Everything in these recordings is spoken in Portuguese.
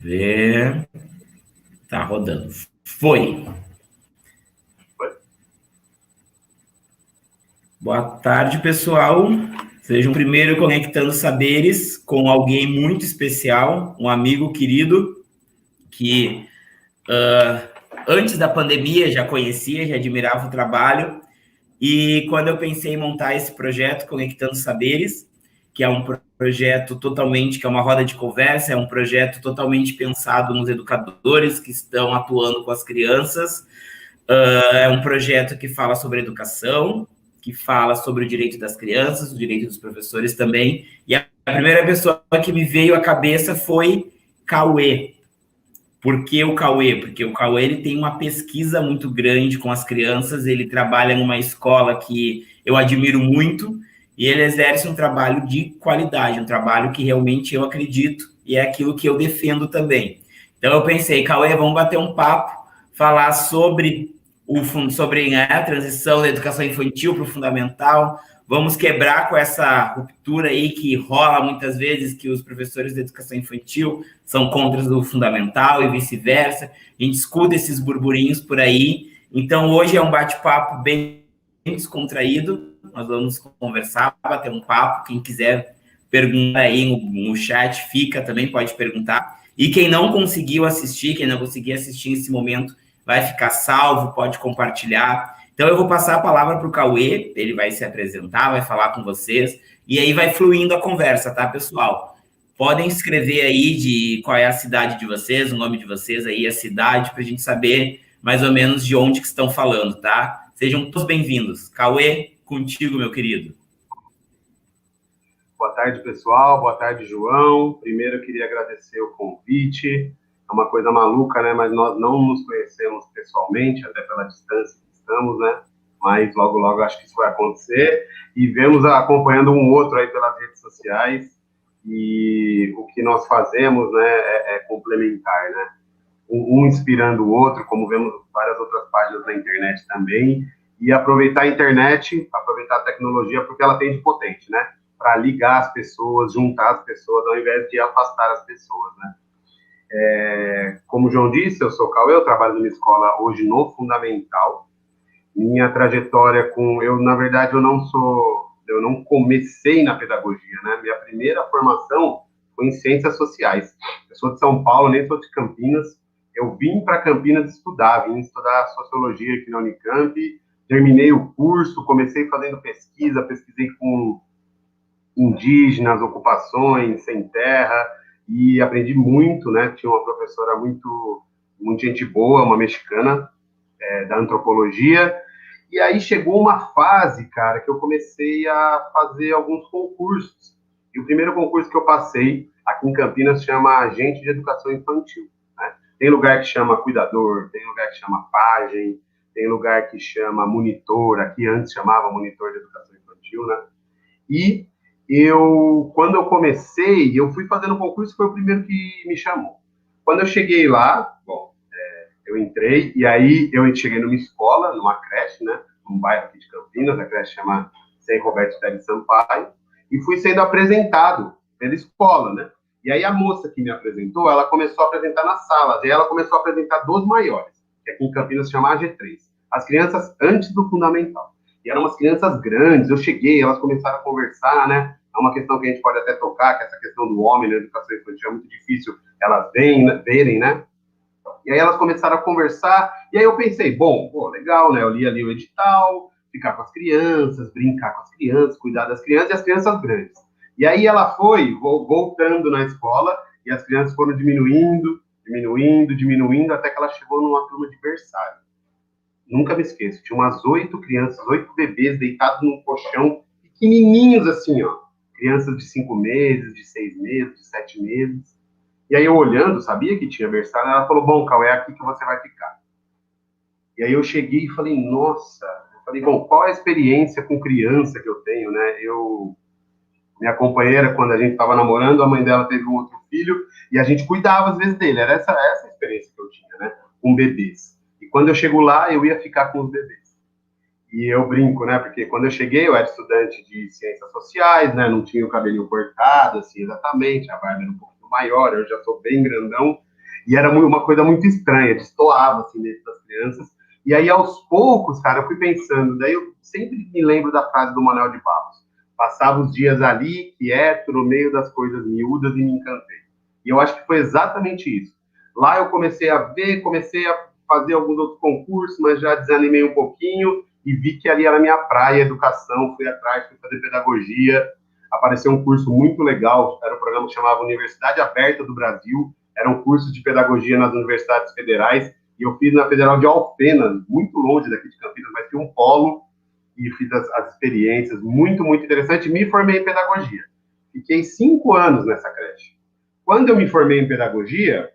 ver. Tá rodando. Foi. Boa tarde, pessoal. Sejam primeiro conectando saberes com alguém muito especial, um amigo querido que antes da pandemia já conhecia, já admirava o trabalho. E quando eu pensei em montar esse projeto, Conectando Saberes, que é um projeto totalmente, que é uma roda de conversa, é um projeto totalmente pensado nos educadores que estão atuando com as crianças, é um projeto que fala sobre educação, que fala sobre o direito das crianças, o direito dos professores também, e a primeira pessoa que me veio à cabeça foi Cauê. Por que o Cauê? Porque o Cauê ele tem uma pesquisa muito grande com as crianças, ele trabalha numa escola que eu admiro muito, e ele exerce um trabalho de qualidade, um trabalho que realmente eu acredito, e é aquilo que eu defendo também. Então eu pensei, Cauê, vamos bater um papo, falar sobre a transição da educação infantil para o fundamental, vamos quebrar com essa ruptura aí que rola muitas vezes, que os professores de educação infantil são contra o fundamental e vice-versa. A gente escuta esses burburinhos por aí. Então, hoje é um bate-papo bem descontraído. Nós vamos conversar, bater um papo. Quem quiser perguntar aí no chat, fica também, pode perguntar. E quem não conseguiu assistir, quem não conseguir assistir nesse momento, vai ficar salvo, pode compartilhar. Então, eu vou passar a palavra para o Cauê, ele vai se apresentar, vai falar com vocês, e aí vai fluindo a conversa, tá, pessoal? Podem escrever aí de qual é a cidade de vocês, o nome de vocês aí, a cidade, para a gente saber mais ou menos de onde que estão falando, tá? Sejam todos bem-vindos. Cauê, contigo, meu querido. Boa tarde, pessoal. Boa tarde, João. Primeiro, eu queria agradecer o convite. É uma coisa maluca, né? Mas nós não nos conhecemos pessoalmente, até pela distância que estamos, né? Mas logo, logo, acho que isso vai acontecer. E vemos acompanhando um outro aí pelas redes sociais. E o que nós fazemos, né, é complementar, né? Um inspirando o outro, como vemos várias outras páginas na internet também. E aproveitar a internet, aproveitar a tecnologia, porque ela tem de potente, né? Para ligar as pessoas, juntar as pessoas, ao invés de afastar as pessoas, né? Como o João disse, eu sou o Cauê, eu trabalho numa escola hoje no Fundamental. Minha trajetória na verdade, eu não comecei na pedagogia, né? Minha primeira formação foi em ciências sociais. Eu sou de São Paulo, nem sou de Campinas. Eu vim para Campinas vim estudar sociologia aqui na Unicamp, terminei o curso, comecei fazendo pesquisei com indígenas, ocupações, sem terra, e aprendi muito, né? Tinha uma professora muito gente boa, uma mexicana, da antropologia, e aí chegou uma fase, cara, que eu comecei a fazer alguns concursos, e o primeiro concurso que eu passei, aqui em Campinas, chama Agente de Educação Infantil, né? Tem lugar que chama cuidador, tem lugar que chama pajem, tem lugar que chama monitor, aqui antes chamava monitor de educação infantil, né? E quando eu comecei, eu fui fazendo concurso, foi o primeiro que me chamou. Quando eu cheguei lá, bom, eu entrei, e aí eu cheguei numa escola, numa creche, né, num bairro aqui de Campinas, a creche chama Sem Roberto Teles Sampaio, e fui sendo apresentado pela escola, né? E aí a moça que me apresentou, ela começou a apresentar nas salas, e ela começou a apresentar dos maiores, que aqui em Campinas se chama AG3, as crianças antes do fundamental. E eram umas crianças grandes, eu cheguei, elas começaram a conversar, né? É uma questão que a gente pode até tocar, que essa questão do homem na educação infantil é muito difícil elas verem, né? E aí elas começaram a conversar, e aí eu pensei, bom, pô, legal, né? Eu li ali o edital, ficar com as crianças, brincar com as crianças, cuidar das crianças e as crianças grandes. E aí ela foi voltando na escola, e as crianças foram diminuindo, até que ela chegou numa turma de berçário. Nunca me esqueço, tinha umas 8 crianças, 8 bebês deitados num colchão, pequenininhos assim, ó. Crianças de 5 meses, de 6 meses, de 7 meses. E aí eu olhando, sabia que tinha berçário, ela falou, bom, Cal, é aqui que você vai ficar. E aí eu cheguei e falei, nossa, bom, qual a experiência com criança que eu tenho, né? Minha companheira, quando a gente estava namorando, a mãe dela teve um outro filho, e a gente cuidava às vezes dele, era essa experiência que eu tinha, né? Com bebês. E quando eu chego lá, eu ia ficar com os bebês. E eu brinco, né? Porque quando eu cheguei, eu era estudante de ciências sociais, né? Não tinha o cabelinho cortado, assim, exatamente, a barba era um pouco maior, eu já sou bem grandão. E era uma coisa muito estranha, destoava, assim, dentro das crianças. E aí, aos poucos, cara, eu fui pensando, daí eu sempre me lembro da frase do Manuel de Barros. Passava os dias ali, quieto, no meio das coisas miúdas e me encantei. E eu acho que foi exatamente isso. Lá eu comecei a ver, comecei a fazer alguns outros concursos, mas já desanimei um pouquinho e vi que ali era a minha praia, educação, fui atrás, fui fazer pedagogia. Apareceu um curso muito legal, era um programa que chamava Universidade Aberta do Brasil, era um curso de pedagogia nas universidades federais, e eu fiz na Federal de Alfenas, muito longe daqui de Campinas, mas tinha um polo, e fiz as experiências, muito, muito interessante, me formei em pedagogia. Fiquei 5 anos nessa creche. Quando eu me formei em pedagogia,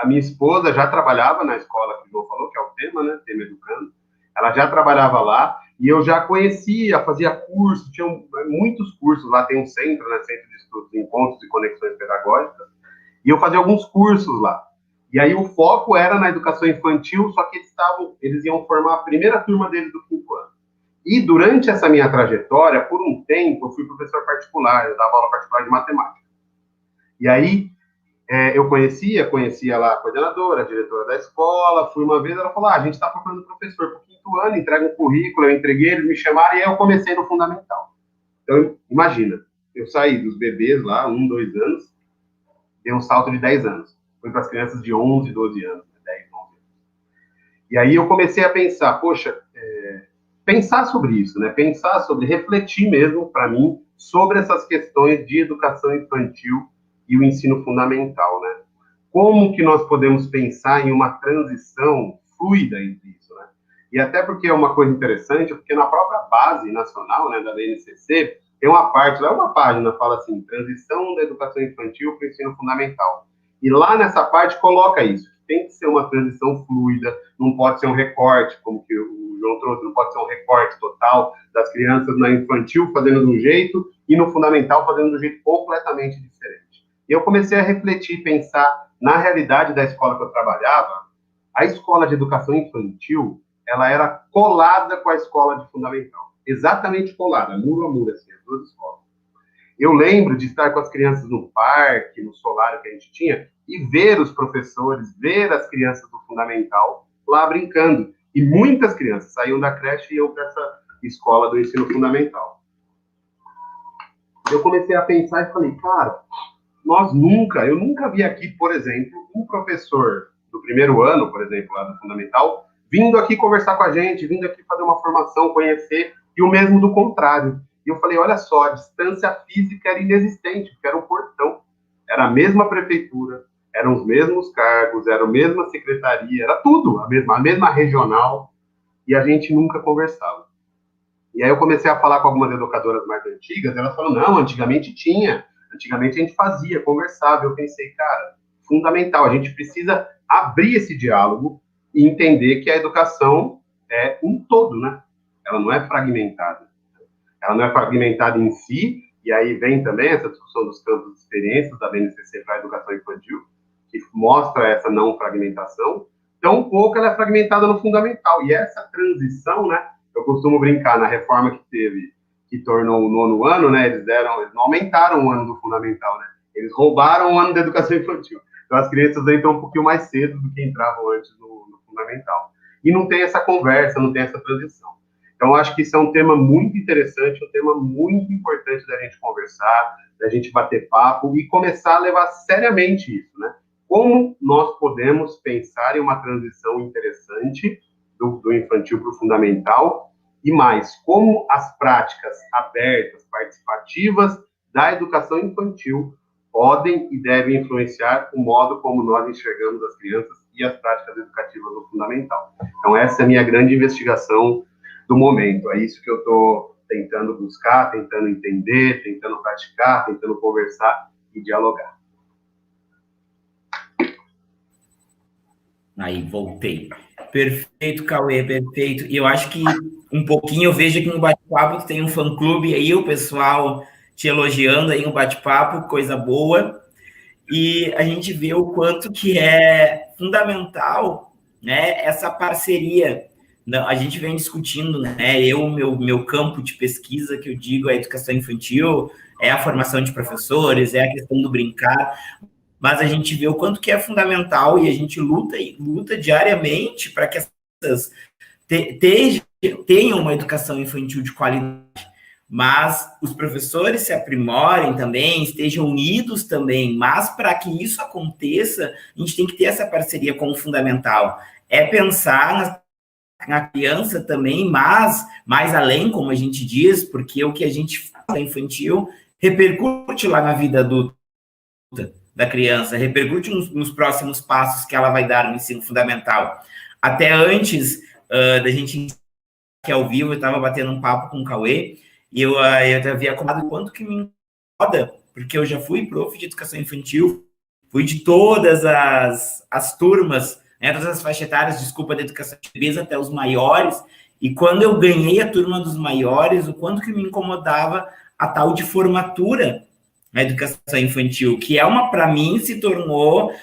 a minha esposa já trabalhava na escola que o João falou, que é o Tema, né, Tema Educando, ela já trabalhava lá, e eu já conhecia, fazia curso, tinha muitos cursos, lá tem um centro, né, Centro de Estudos, Encontros e Conexões Pedagógicas, e eu fazia alguns cursos lá. E aí o foco era na educação infantil, só que eles iam formar a primeira turma deles do 5º ano. E durante essa minha trajetória, por um tempo, eu fui professor particular, eu dava aula particular de matemática. E aí eu conhecia lá a coordenadora, a diretora da escola, fui uma vez, ela falou, a gente está procurando professor para o 5º ano, entrega um currículo, eu entreguei, eles me chamaram, e aí eu comecei no fundamental. Então, imagina, eu saí dos bebês lá, 1, 2 anos, dei um salto de 10 anos. Fui para as crianças de 11, 12 anos, 10, 11 anos. E aí eu comecei a pensar, poxa, pensar sobre isso, né? Pensar sobre, refletir mesmo, para mim, sobre essas questões de educação infantil e o ensino fundamental, né? Como que nós podemos pensar em uma transição fluida entre isso, né? E até porque é uma coisa interessante, porque na própria base nacional, né, da BNCC, tem uma parte, lá uma página, fala assim, transição da educação infantil para o ensino fundamental. E lá nessa parte coloca isso, que tem que ser uma transição fluida, não pode ser um recorte, como que o João trouxe, não pode ser um recorte total das crianças na infantil fazendo de um jeito e no fundamental fazendo de um jeito completamente diferente. E eu comecei a refletir, pensar na realidade da escola que eu trabalhava. A escola de educação infantil, ela era colada com a escola de fundamental. Exatamente colada, muro a muro, assim, as duas escolas. Eu lembro de estar com as crianças no parque, no solário que a gente tinha, e ver os professores, ver as crianças do fundamental lá brincando. E muitas crianças saíam da creche e iam para essa escola do ensino fundamental. Eu comecei a pensar e falei, cara, eu nunca vi aqui, por exemplo, um professor do 1º ano, por exemplo, lá do fundamental, vindo aqui conversar com a gente, vindo aqui fazer uma formação, conhecer, e o mesmo do contrário. E eu falei, olha só, a distância física era inexistente, porque era um portão, era a mesma prefeitura, eram os mesmos cargos, era a mesma secretaria, era tudo, a mesma regional, e a gente nunca conversava. E aí eu comecei a falar com algumas educadoras mais antigas, elas falaram, não, antigamente tinha, antigamente a gente fazia, conversava. Eu pensei, cara, fundamental, a gente precisa abrir esse diálogo e entender que a educação é um todo, né? Ela não é fragmentada. Ela não é fragmentada em si, e aí vem também essa discussão dos campos de experiências da BNCC para a educação infantil, que mostra essa não fragmentação. Então, um pouco ela é fragmentada no fundamental. E essa transição, né? Eu costumo brincar na reforma que teve, que tornou o 9º ano, né? Eles não aumentaram o ano do fundamental, né? Eles roubaram o ano da educação infantil. Então, as crianças entram um pouquinho mais cedo do que entravam antes no fundamental. E não tem essa conversa, não tem essa transição. Então, acho que isso é um tema muito interessante, um tema muito importante da gente conversar, da gente bater papo e começar a levar seriamente isso, né? Como nós podemos pensar em uma transição interessante do infantil para o fundamental e mais, como as práticas abertas, participativas da educação infantil podem e devem influenciar o modo como nós enxergamos as crianças e as práticas educativas no fundamental. Então, essa é a minha grande investigação do momento. É isso que eu estou tentando buscar, tentando entender, tentando praticar, tentando conversar e dialogar. Aí, voltei. Perfeito, Cauê, perfeito. E eu acho que um pouquinho eu vejo aqui no bate-papo, tu tem um fã-clube aí, o pessoal te elogiando aí no bate-papo, coisa boa. E a gente vê o quanto que é fundamental, né, essa parceria. A gente vem discutindo, né, meu campo de pesquisa, que eu digo, é a educação infantil, é a formação de professores, é a questão do brincar, mas a gente vê o quanto que é fundamental e a gente luta diariamente para que essas tenham uma educação infantil de qualidade, mas os professores se aprimorem também, estejam unidos também, mas para que isso aconteça, a gente tem que ter essa parceria com o fundamental. É pensar na criança também, mas mais além, como a gente diz, porque o que a gente faz na infantil repercute lá na vida adulta da criança, repercute nos próximos passos que ela vai dar no ensino fundamental. Até antes da gente que ao vivo, eu estava batendo um papo com o Cauê, e eu havia comentado o quanto que me incomoda, porque eu já fui prof de educação infantil, fui de todas as turmas, né, todas as faixas etárias, desculpa, da educação de bebês até os maiores, e quando eu ganhei a turma dos maiores, o quanto que me incomodava a tal de formatura na educação infantil, que para mim, se tornou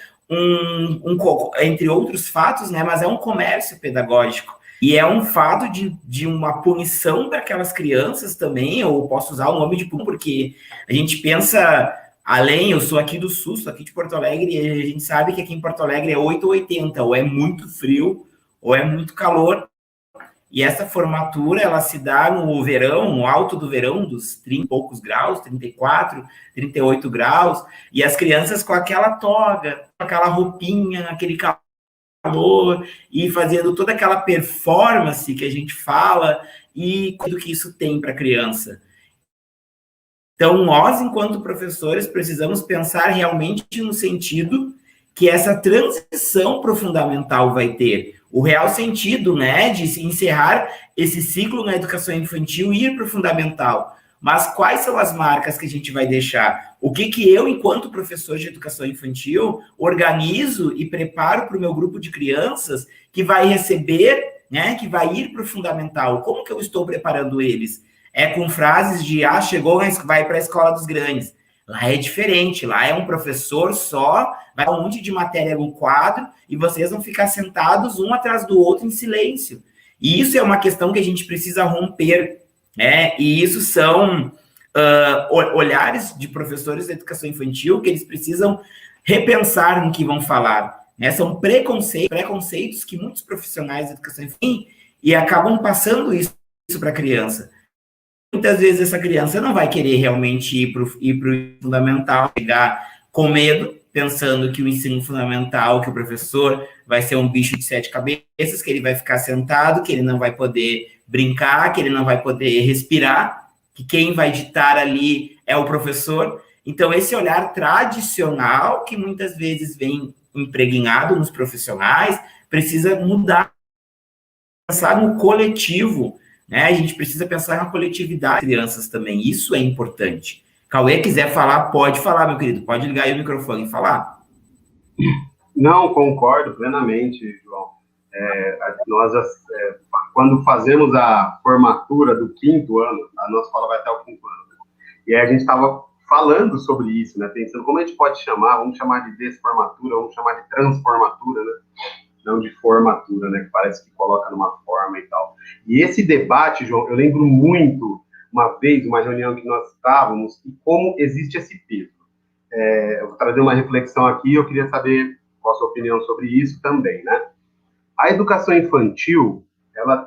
entre outros fatos, né, mas é um comércio pedagógico. E é um fato de uma punição para aquelas crianças também, ou posso usar o nome de punição, porque a gente pensa além, eu sou aqui do Sul, sou aqui de Porto Alegre, e a gente sabe que aqui em Porto Alegre é 8 ou 80, ou é muito frio, ou é muito calor. E essa formatura, ela se dá no verão, no alto do verão, dos 30 e poucos graus, 34, 38 graus, e as crianças com aquela toga, com aquela roupinha, aquele calor, e fazendo toda aquela performance que a gente fala, e tudo que isso tem para a criança. Então, nós, enquanto professores, precisamos pensar realmente no sentido que essa transição para o fundamental vai ter. O real sentido, né, de encerrar esse ciclo na educação infantil e ir para o fundamental. Mas quais são as marcas que a gente vai deixar? O que eu, enquanto professor de educação infantil, organizo e preparo para o meu grupo de crianças que vai receber, né, que vai ir para o fundamental? Como que eu estou preparando eles? É com frases de, chegou, vai para a escola dos grandes. Lá é diferente, lá é um professor só, vai um monte de matéria no quadro e vocês vão ficar sentados um atrás do outro em silêncio. E isso é uma questão que a gente precisa romper, né? E isso são olhares de professores de educação infantil que eles precisam repensar no que vão falar, né? São preconceitos que muitos profissionais de educação infantil têm e acabam passando isso para a criança. Muitas vezes essa criança não vai querer realmente ir para o fundamental, chegar com medo, pensando que o ensino fundamental, que o professor vai ser um bicho de 7 cabeças, que ele vai ficar sentado, que ele não vai poder brincar, que ele não vai poder respirar, que quem vai ditar ali é o professor. Então, esse olhar tradicional, que muitas vezes vem impregnado nos profissionais, precisa mudar, pensar no coletivo, né? A gente precisa pensar na coletividade das crianças também, isso é importante. Cauê, quiser falar, pode falar, meu querido, pode ligar aí o microfone e falar. Não, concordo plenamente, João. Nós, quando fazemos a formatura do 5º ano, a nossa escola vai até o 5º ano, né? E aí a gente estava falando sobre isso, né? Pensando como a gente pode chamar, vamos chamar de desformatura, vamos chamar de transformatura, né? Não de formatura, né? Que parece que coloca numa forma e tal. E esse debate, João, eu lembro muito, uma vez, uma reunião que nós estávamos, e como existe esse peso. Eu vou trazer uma reflexão aqui, eu queria saber qual a sua opinião sobre isso também, né? A educação infantil, ela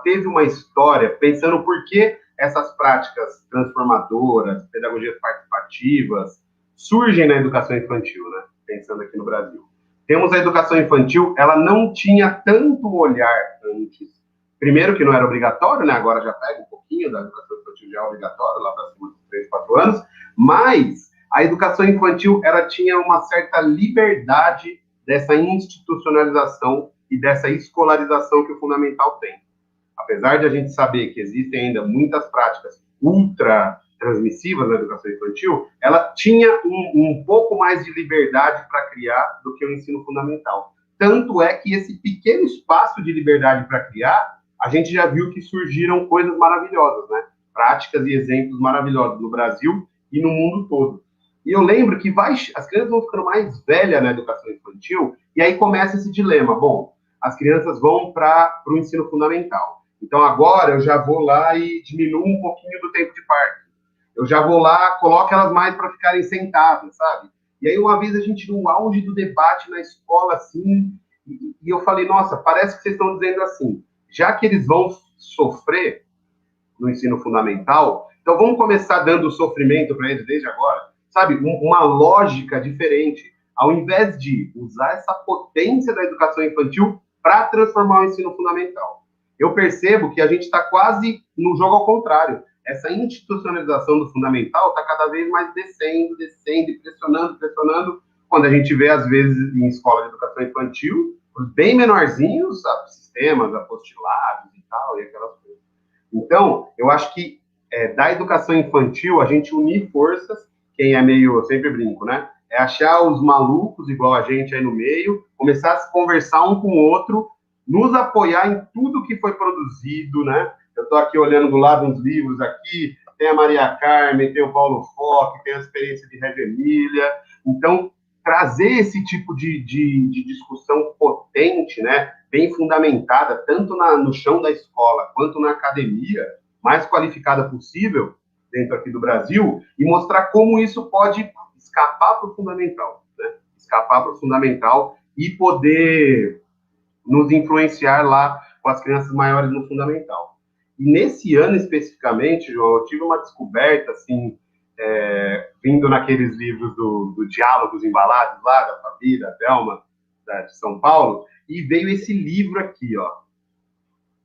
teve uma história, pensando por que essas práticas transformadoras, pedagogias participativas, surgem na educação infantil, né? Pensando aqui no Brasil. Temos a educação infantil, ela não tinha tanto olhar antes. Primeiro que não era obrigatório, né? Agora já pega um pouquinho da educação infantil, já é obrigatório, lá para cima dos 3, 4 anos, mas a educação infantil, ela tinha uma certa liberdade dessa institucionalização e dessa escolarização que o fundamental tem. Apesar de a gente saber que existem ainda muitas práticas ultra transmissivas na educação infantil, ela tinha um pouco mais de liberdade para criar do que o ensino fundamental. Tanto é que esse pequeno espaço de liberdade para criar, a gente já viu que surgiram coisas maravilhosas, né? Práticas e exemplos maravilhosos no Brasil e no mundo todo. E eu lembro que as crianças vão ficando mais velhas na educação infantil, e aí começa esse dilema. Bom, as crianças vão para o ensino fundamental. Então, agora eu já vou lá e diminuo um pouquinho do tempo de parto. eu já vou lá, coloco elas mais para ficarem sentadas, sabe? E aí uma vez a gente, no auge do debate na escola, assim, e eu falei, nossa, parece que vocês estão dizendo assim, já que eles vão sofrer no ensino fundamental, então vamos começar dando sofrimento para eles desde agora, sabe? Uma lógica diferente, ao invés de usar essa potência da educação infantil para transformar o ensino fundamental. Eu percebo que a gente está quase no jogo ao contrário. Essa institucionalização do fundamental está cada vez mais descendo, pressionando, quando a gente vê, às vezes, em escola de educação infantil, os bem menorzinhos, sistemas, apostilados e tal, e aquelas coisas. Então, eu acho que da educação infantil, a gente unir forças, quem é meio, eu sempre brinco, né? É achar os malucos, igual a gente aí no meio, começar a se conversar um com o outro, nos apoiar em tudo que foi produzido, né? Eu estou aqui olhando do lado uns livros aqui, tem a Maria Carmen, tem o Paulo Fock, tem a experiência de Reggio Emília. Então, trazer esse tipo de discussão potente, né? Bem fundamentada, tanto no chão da escola quanto na academia, mais qualificada possível, dentro aqui do Brasil, e mostrar como isso pode escapar para o fundamental, né? Escapar para o fundamental e poder nos influenciar lá com as crianças maiores no fundamental. E nesse ano especificamente, João, eu tive uma descoberta, assim, vindo naqueles livros do Diálogos Embalados, lá da Fabi, da Thelma, de São Paulo, e veio esse livro aqui, ó,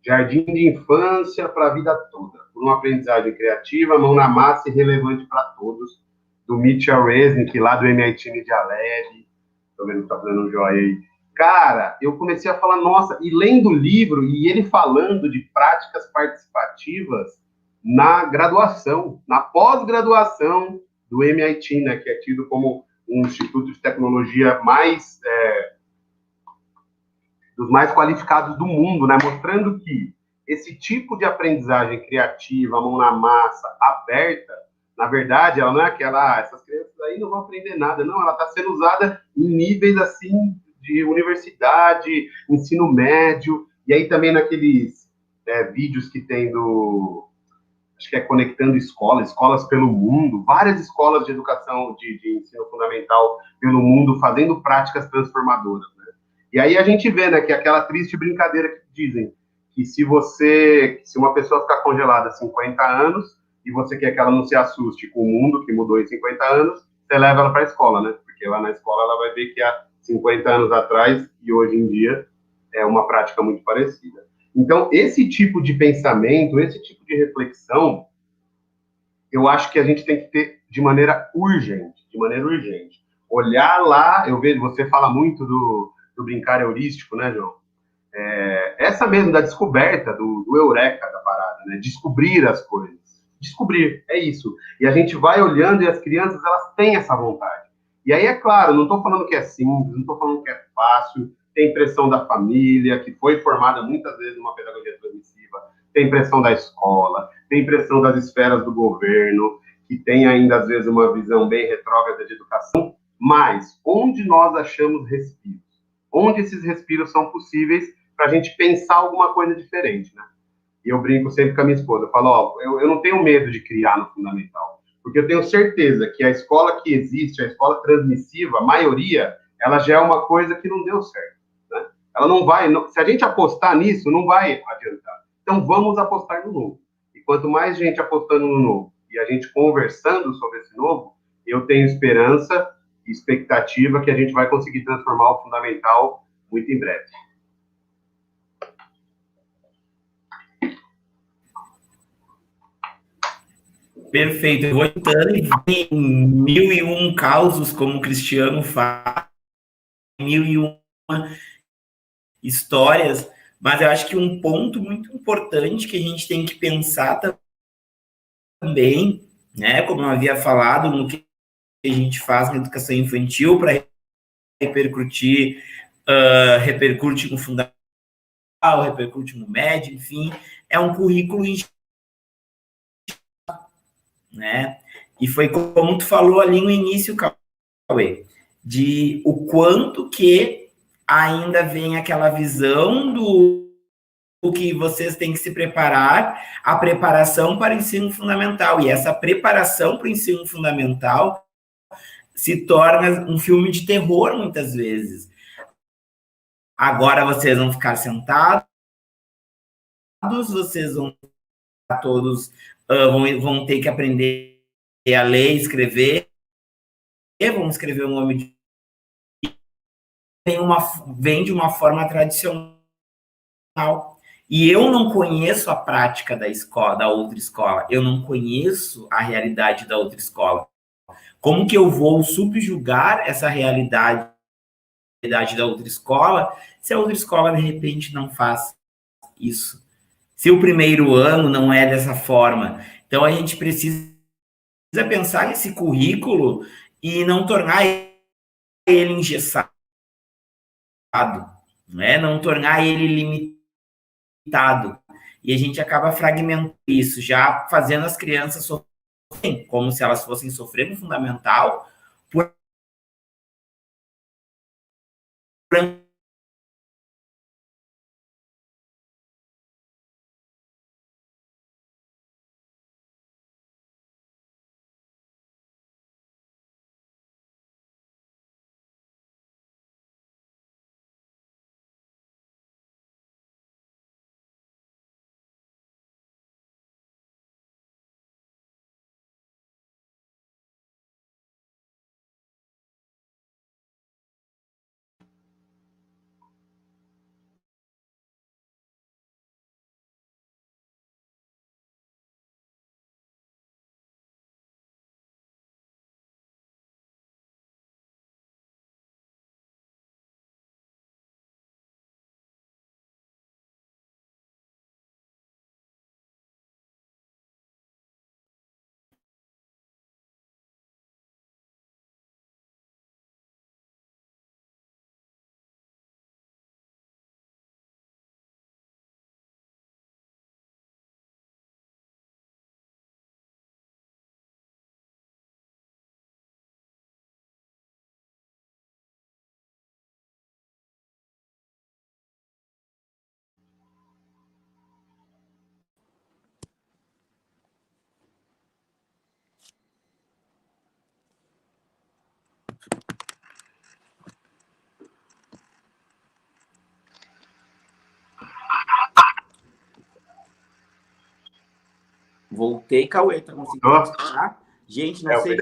Jardim de Infância para a Vida Toda, por uma aprendizagem criativa, mão na massa e relevante para todos, do Mitchell Resnick, lá do MIT Media Lab. Estou vendo que está fazendo um joia aí. Cara, eu comecei a falar, nossa, e lendo o livro, e ele falando de práticas participativas na graduação, na pós-graduação do MIT, né, que é tido como um instituto de tecnologia dos mais qualificados do mundo, né, mostrando que esse tipo de aprendizagem criativa, mão na massa, aberta, na verdade, ela não é aquela, essas crianças aí não vão aprender nada, não, ela está sendo usada em níveis, assim, de universidade, ensino médio, e aí também naqueles vídeos que tem acho que é Conectando Escolas pelo Mundo, várias escolas de educação, de ensino fundamental pelo mundo, fazendo práticas transformadoras, né? E aí a gente vê, né, que aquela triste brincadeira que dizem, que se uma pessoa ficar congelada há 50 anos, e você quer que ela não se assuste com o mundo que mudou em 50 anos, você leva ela para a escola, né? Porque lá na escola ela vai ver que há 50 anos atrás e hoje em dia é uma prática muito parecida. Então, esse tipo de pensamento, esse tipo de reflexão, eu acho que a gente tem que ter de maneira urgente, Olhar lá, eu vejo, você fala muito do brincar heurístico, né, João? Essa mesmo da descoberta, do eureka da parada, né? Descobrir as coisas. Descobrir, é isso. E a gente vai olhando e as crianças, elas têm essa vontade. E aí, é claro, não estou falando que é simples, não estou falando que é fácil, tem pressão da família, que foi formada muitas vezes numa pedagogia transmissiva, tem pressão da escola, tem pressão das esferas do governo, que tem ainda, às vezes, uma visão bem retrógrada de educação, mas onde nós achamos respiros? Onde esses respiros são possíveis para a gente pensar alguma coisa diferente, né? E eu brinco sempre com a minha esposa, eu falo, ó, eu não tenho medo de criar no fundamental, porque eu tenho certeza que a escola que existe, a escola transmissiva, a maioria, ela já é uma coisa que não deu certo, né? Ela não vai, se a gente apostar nisso, não vai adiantar. Então, vamos apostar no novo. E quanto mais gente apostando no novo, e a gente conversando sobre esse novo, eu tenho esperança e expectativa que a gente vai conseguir transformar o fundamental muito em breve. Perfeito. Eu vou entrando em 1001 causos, como o Cristiano fala, 1001 histórias, mas eu acho que um ponto muito importante que a gente tem que pensar também, né, como eu havia falado, no que a gente faz na educação infantil para repercute no fundamental, repercute no médio, enfim, é um currículo, né? E foi como tu falou ali no início, Cauê, de o quanto que ainda vem aquela visão do o que vocês têm que se preparar, a preparação para o ensino fundamental. E essa preparação para o ensino fundamental se torna um filme de terror, muitas vezes. Agora vocês vão ficar sentados, vocês vão todos vão ter que aprender a ler, escrever, vão escrever o nome de vem de uma forma tradicional. E eu não conheço a prática da escola, da outra escola. Eu não conheço a realidade da outra escola. Como que eu vou subjugar essa realidade da outra escola se a outra escola, de repente, não faz isso? Se o primeiro ano não é dessa forma. Então, a gente precisa pensar nesse currículo e não tornar ele engessado, né? Não tornar ele limitado. E a gente acaba fragmentando isso, já fazendo as crianças sofrerem, como se elas fossem sofrer no fundamental, por Voltei, Cauê, tá conseguindo escutar? Gente, não sei.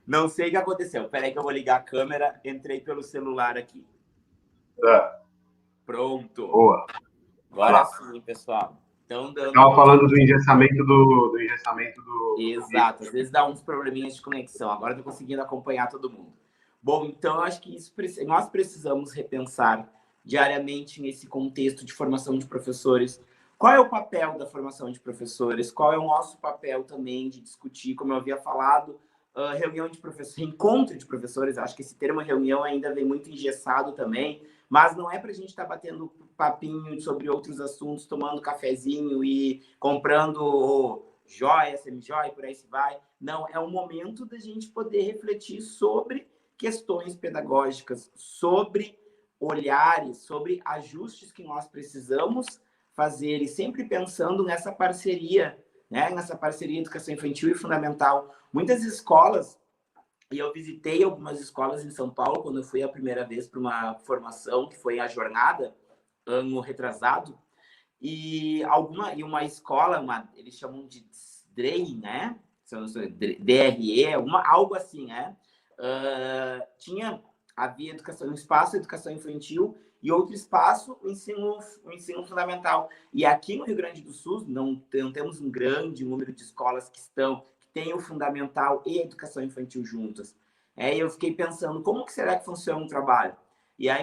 Não sei o que aconteceu. Peraí que eu vou ligar a câmera. Entrei pelo celular aqui. Tá. Pronto. Boa. Agora sim, pessoal. Então, Estava falando do engessamento do Exato. Às vezes dá uns probleminhas de conexão. Agora estou conseguindo acompanhar todo mundo. Bom, então eu acho que nós precisamos repensar diariamente nesse contexto de formação de professores. Qual é o papel da formação de professores? Qual é o nosso papel também de discutir, como eu havia falado, reunião de professores, encontro de professores? Acho que esse termo reunião ainda vem muito engessado também, mas não é para a gente estar batendo papinho sobre outros assuntos, tomando cafezinho e comprando joia, semi-joia, por aí se vai. Não, é um momento da gente poder refletir sobre questões pedagógicas, sobre olhares, sobre ajustes que nós precisamos fazer, e sempre pensando nessa parceria, né? Nessa parceria educação infantil e fundamental. Muitas escolas, e eu visitei algumas escolas em São Paulo quando eu fui a primeira vez para uma formação, que foi a jornada, ano retrasado, e uma escola, eles chamam de DRE, né? DRE, algo assim, né? Havia um espaço educação infantil e outro espaço o ensino fundamental. E aqui no Rio Grande do Sul não temos um grande número de escolas que têm o fundamental e a educação infantil juntas. Eu fiquei pensando, como que será que funciona o trabalho? E aí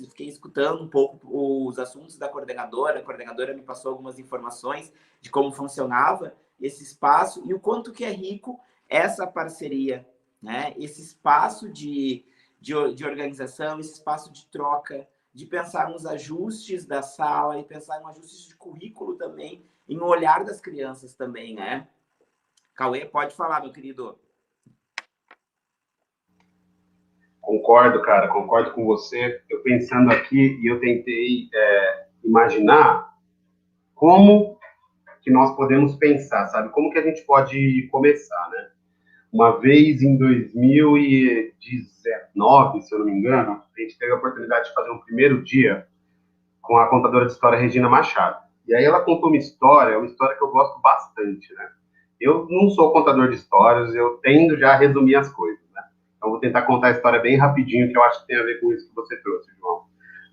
fiquei escutando um pouco os assuntos da coordenadora. A coordenadora me passou algumas informações de como funcionava esse espaço e o quanto que é rico essa parceria, né? Esse espaço de organização, esse espaço de troca, de pensar nos ajustes da sala e pensar em ajustes de currículo também, em um olhar das crianças também, né? Cauê, pode falar, meu querido. Concordo, cara, concordo com você. Eu pensando aqui e eu tentei imaginar como que nós podemos pensar, sabe? Como que a gente pode começar, né? Uma vez em 2019, se eu não me engano, a gente teve a oportunidade de fazer um primeiro dia com a contadora de história Regina Machado. E aí ela contou uma história que eu gosto bastante, né? Eu não sou contador de histórias, eu tendo já a resumir as coisas, né? Então vou tentar contar a história bem rapidinho, que eu acho que tem a ver com isso que você trouxe, João.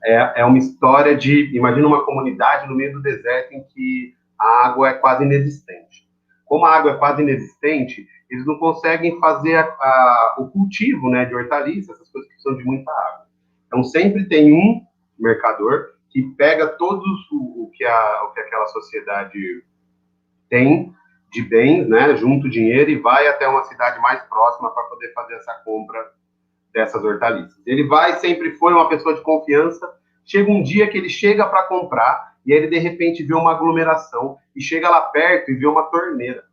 É uma história de, imagina uma comunidade no meio do deserto em que a água é quase inexistente. Como a água é quase inexistente, eles não conseguem fazer o cultivo, né, de hortaliças, essas coisas que precisam de muita água. Então sempre tem um mercador que pega todos o que aquela sociedade tem de bens, né, junta o dinheiro e vai até uma cidade mais próxima para poder fazer essa compra dessas hortaliças. Ele sempre foi uma pessoa de confiança. Chega um dia que ele chega para comprar e ele de repente vê uma aglomeração e chega lá perto e vê uma torneira.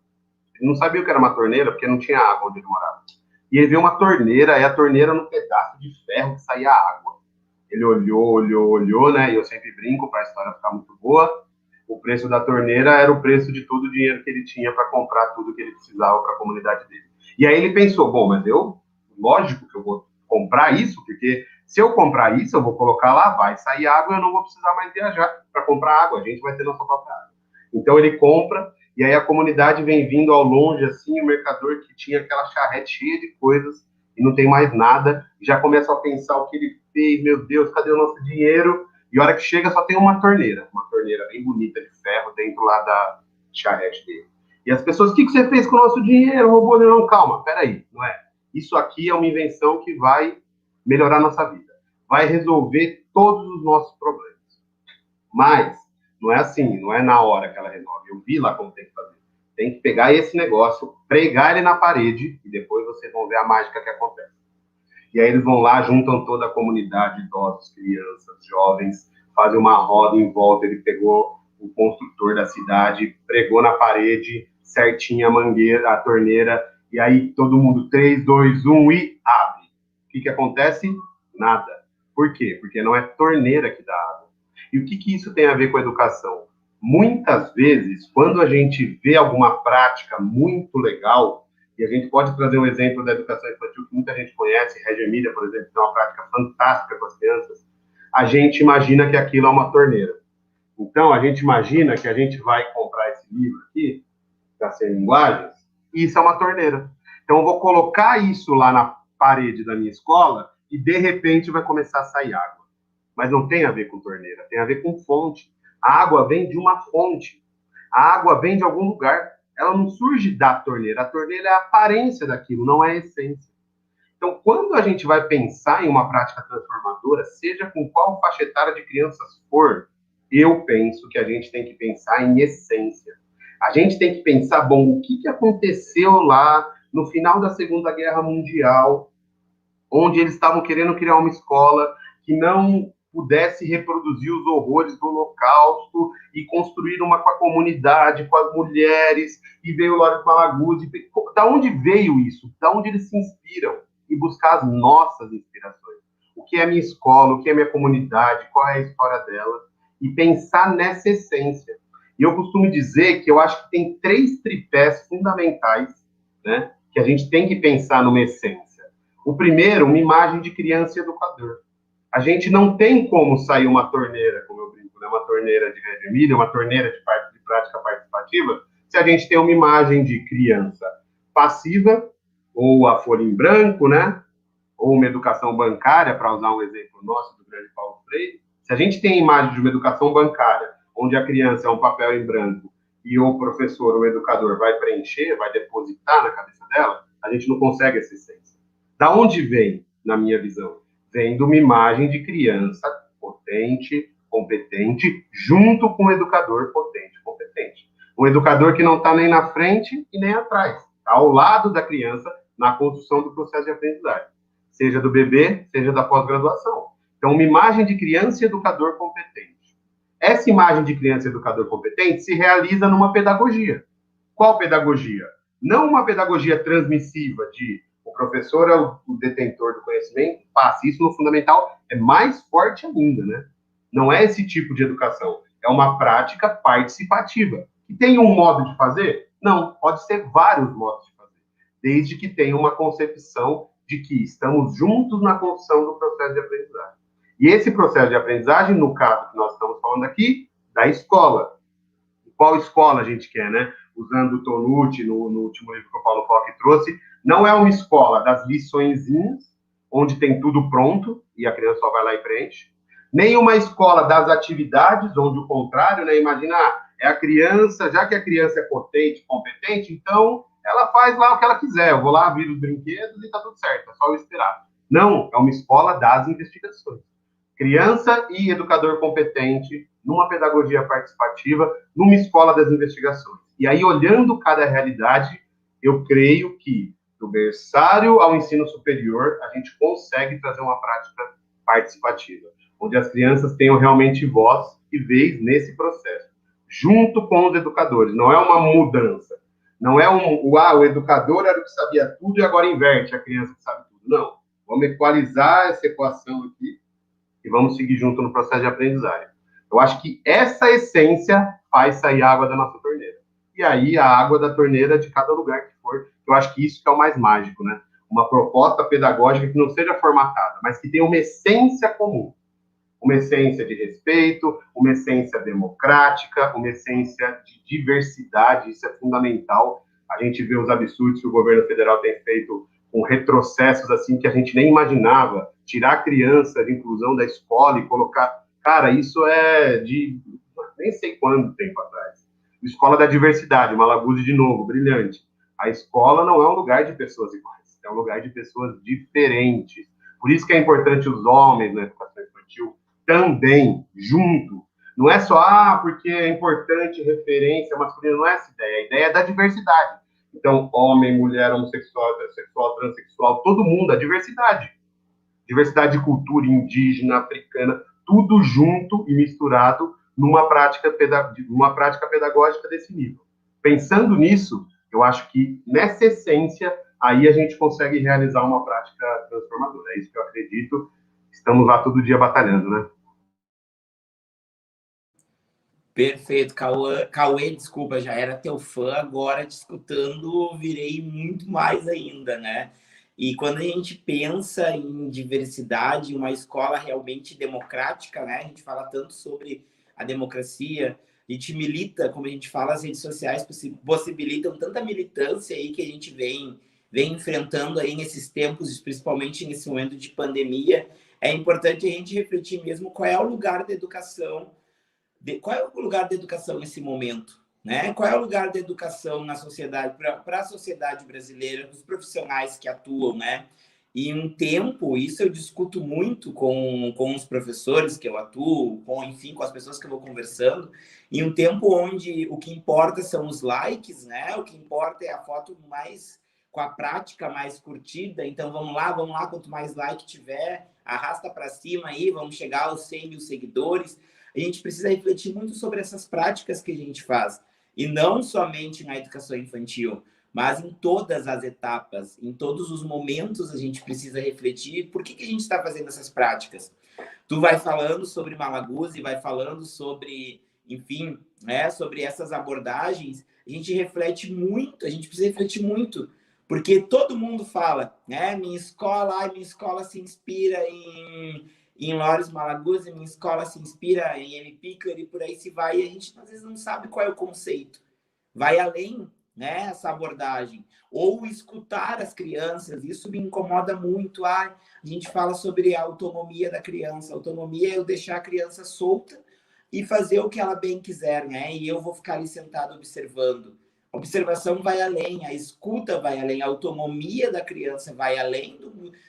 Ele não sabia o que era uma torneira porque não tinha água onde ele morava. E ele vê uma torneira, e a torneira num pedaço de ferro que saía água. Ele olhou, né? E eu sempre brinco para a história ficar muito boa. O preço da torneira era o preço de todo o dinheiro que ele tinha para comprar tudo que ele precisava para a comunidade dele. E aí ele pensou, bom, mas lógico que eu vou comprar isso, porque se eu comprar isso, eu vou colocar lá, vai sair água e eu não vou precisar mais viajar para comprar água, a gente vai ter nossa própria água. Então ele compra, e aí a comunidade vem vindo ao longe, assim, o mercador que tinha aquela charrete cheia de coisas e não tem mais nada, já começa a pensar o que ele fez, meu Deus, cadê o nosso dinheiro? E a hora que chega só tem uma torneira bem bonita de ferro dentro lá da charrete dele. E as pessoas, o que você fez com o nosso dinheiro? Roubou? Não, calma, peraí, não é? Isso aqui é uma invenção que vai melhorar nossa vida, vai resolver todos os nossos problemas. Mas não é assim, não é na hora que ela resolve. Eu vi lá como tem que fazer. Tem que pegar esse negócio, pregar ele na parede e depois vocês vão ver a mágica que acontece. E aí eles vão lá, juntam toda a comunidade, idosos, crianças, jovens, fazem uma roda em volta. Ele pegou o construtor da cidade, pregou na parede, certinha a mangueira, a torneira, e aí todo mundo, 3, 2, 1 e abre. O que acontece? Nada. Por quê? Porque não é torneira que dá água. E o que isso tem a ver com a educação? Muitas vezes, quando a gente vê alguma prática muito legal, e a gente pode trazer um exemplo da educação infantil que muita gente conhece, Reggio Emília, por exemplo, que é uma prática fantástica com as crianças, a gente imagina que aquilo é uma torneira. Então, a gente imagina que a gente vai comprar esse livro aqui, da Sem Linguagens, e isso é uma torneira. Então, eu vou colocar isso lá na parede da minha escola e, de repente, vai começar a sair água. Mas não tem a ver com torneira, tem a ver com fonte. A água vem de uma fonte. A água vem de algum lugar. Ela não surge da torneira. A torneira é a aparência daquilo, não é a essência. Então, quando a gente vai pensar em uma prática transformadora, seja com qual faixa etária de crianças for, eu penso que a gente tem que pensar em essência. A gente tem que pensar, bom, o que aconteceu lá no final da Segunda Guerra Mundial, onde eles estavam querendo criar uma escola que não pudesse reproduzir os horrores do Holocausto e construir uma com a comunidade, com as mulheres, e veio o Lawrence Malaguzzi. Da onde veio isso? Da onde eles se inspiram? E buscar as nossas inspirações. O que é a minha escola, o que é a minha comunidade, qual é a história dela, e pensar nessa essência. E eu costumo dizer que eu acho que tem 3 tripés fundamentais, né, que a gente tem que pensar numa essência. O primeiro, uma imagem de criança e educador. A gente não tem como sair uma torneira, como eu brinco, né? Uma torneira de Reggio Emília, uma torneira de prática participativa, se a gente tem uma imagem de criança passiva, ou a folha em branco, né? Ou uma educação bancária, para usar um exemplo nosso do grande Paulo Freire. Se a gente tem a imagem de uma educação bancária, onde a criança é um papel em branco e o professor, o educador, vai preencher, vai depositar na cabeça dela, a gente não consegue essa essência. Da onde vem, na minha visão? Vem de uma imagem de criança potente, competente, junto com um educador potente, competente. Um educador que não está nem na frente e nem atrás. Está ao lado da criança na construção do processo de aprendizagem. Seja do bebê, seja da pós-graduação. Então, uma imagem de criança e educador competente. Essa imagem de criança e educador competente se realiza numa pedagogia. Qual pedagogia? Não uma pedagogia transmissiva de o professor é o detentor do conhecimento, passa. Isso no fundamental é mais forte ainda, né? Não é esse tipo de educação. É uma prática participativa. E tem um modo de fazer? Não, pode ser vários modos de fazer, desde que tenha uma concepção de que estamos juntos na construção do processo de aprendizagem. E esse processo de aprendizagem, no caso que nós estamos falando aqui, da escola. Qual escola a gente quer, né? Usando o Tonucci, no último livro que o Paulo Fock trouxe, não é uma escola das liçõezinhas, onde tem tudo pronto e a criança só vai lá e preenche, nem uma escola das atividades, onde o contrário, né? Imagina, é a criança, já que a criança é potente, competente, então ela faz lá o que ela quiser, eu vou lá, viro os brinquedos e tá tudo certo, é só eu esperar. Não, é uma escola das investigações. Criança e educador competente, numa pedagogia participativa, numa escola das investigações. E aí, olhando cada realidade, eu creio que do berçário ao ensino superior, a gente consegue trazer uma prática participativa, onde as crianças tenham realmente voz e vez nesse processo, junto com os educadores. Não é uma mudança. Não é o educador era o que sabia tudo e agora inverte a criança que sabe tudo. Não. Vamos equalizar essa equação aqui e vamos seguir junto no processo de aprendizagem. Eu acho que essa essência faz sair água da nossa torneira. E aí, a água da torneira de cada lugar que for, eu acho que isso que é o mais mágico, né? Uma proposta pedagógica que não seja formatada, mas que tenha uma essência comum. Uma essência de respeito, uma essência democrática, uma essência de diversidade, isso é fundamental. A gente vê os absurdos que o governo federal tem feito com retrocessos assim que a gente nem imaginava, tirar a criança de inclusão da escola e colocar... Cara, isso é de nem sei quanto tempo atrás. Escola da diversidade, Malaguzzi de novo, brilhante. A escola não é um lugar de pessoas iguais, é um lugar de pessoas diferentes. Por isso que é importante os homens na educação infantil também, junto. Não é só, porque é importante referência masculina, não é essa ideia. A ideia é da diversidade. Então, homem, mulher, homossexual, heterossexual, transexual, todo mundo, a diversidade. Diversidade de cultura indígena, africana, tudo junto e misturado numa prática pedagógica desse nível. Pensando nisso, eu acho que nessa essência, aí a gente consegue realizar uma prática transformadora. É isso que eu acredito. Estamos lá todo dia batalhando, né? Perfeito, Cauê, desculpa, já era teu fã, agora te escutando, virei muito mais ainda, né? E quando a gente pensa em diversidade, uma escola realmente democrática, né? A gente fala tanto sobre a democracia, a gente milita, como a gente fala, as redes sociais possibilitam tanta militância aí que a gente vem enfrentando aí nesses tempos, principalmente nesse momento de pandemia. É importante a gente refletir mesmo qual é o lugar da educação, qual é o lugar da educação nesse momento, né? Qual é o lugar da educação na sociedade, para a sociedade brasileira, dos profissionais que atuam, né? E um tempo, isso eu discuto muito com os professores que eu atuo, enfim, com as pessoas que eu vou conversando, em um tempo onde o que importa são os likes, né? O que importa é a foto mais, com a prática mais curtida, então vamos lá, quanto mais like tiver, arrasta para cima aí, vamos chegar aos 100 mil seguidores. A gente precisa refletir muito sobre essas práticas que a gente faz, e não somente na educação infantil, mas em todas as etapas, em todos os momentos a gente precisa refletir por que a gente está fazendo essas práticas. Tu vai falando sobre Malaguzzi, vai falando sobre, enfim, né, sobre essas abordagens, a gente reflete muito, a gente precisa refletir muito, porque todo mundo fala, né, minha escola se inspira em Lawrence Malaguzzi, minha escola se inspira em Amy Pickler e por aí se vai, e a gente às vezes não sabe qual é o conceito. Vai além, né, essa abordagem. Ou escutar as crianças, isso me incomoda muito. A gente fala sobre a autonomia da criança. Autonomia é eu deixar a criança solta e fazer o que ela bem quiser, né? E eu vou ficar ali sentado observando. A observação vai além, a escuta vai além, a autonomia da criança vai além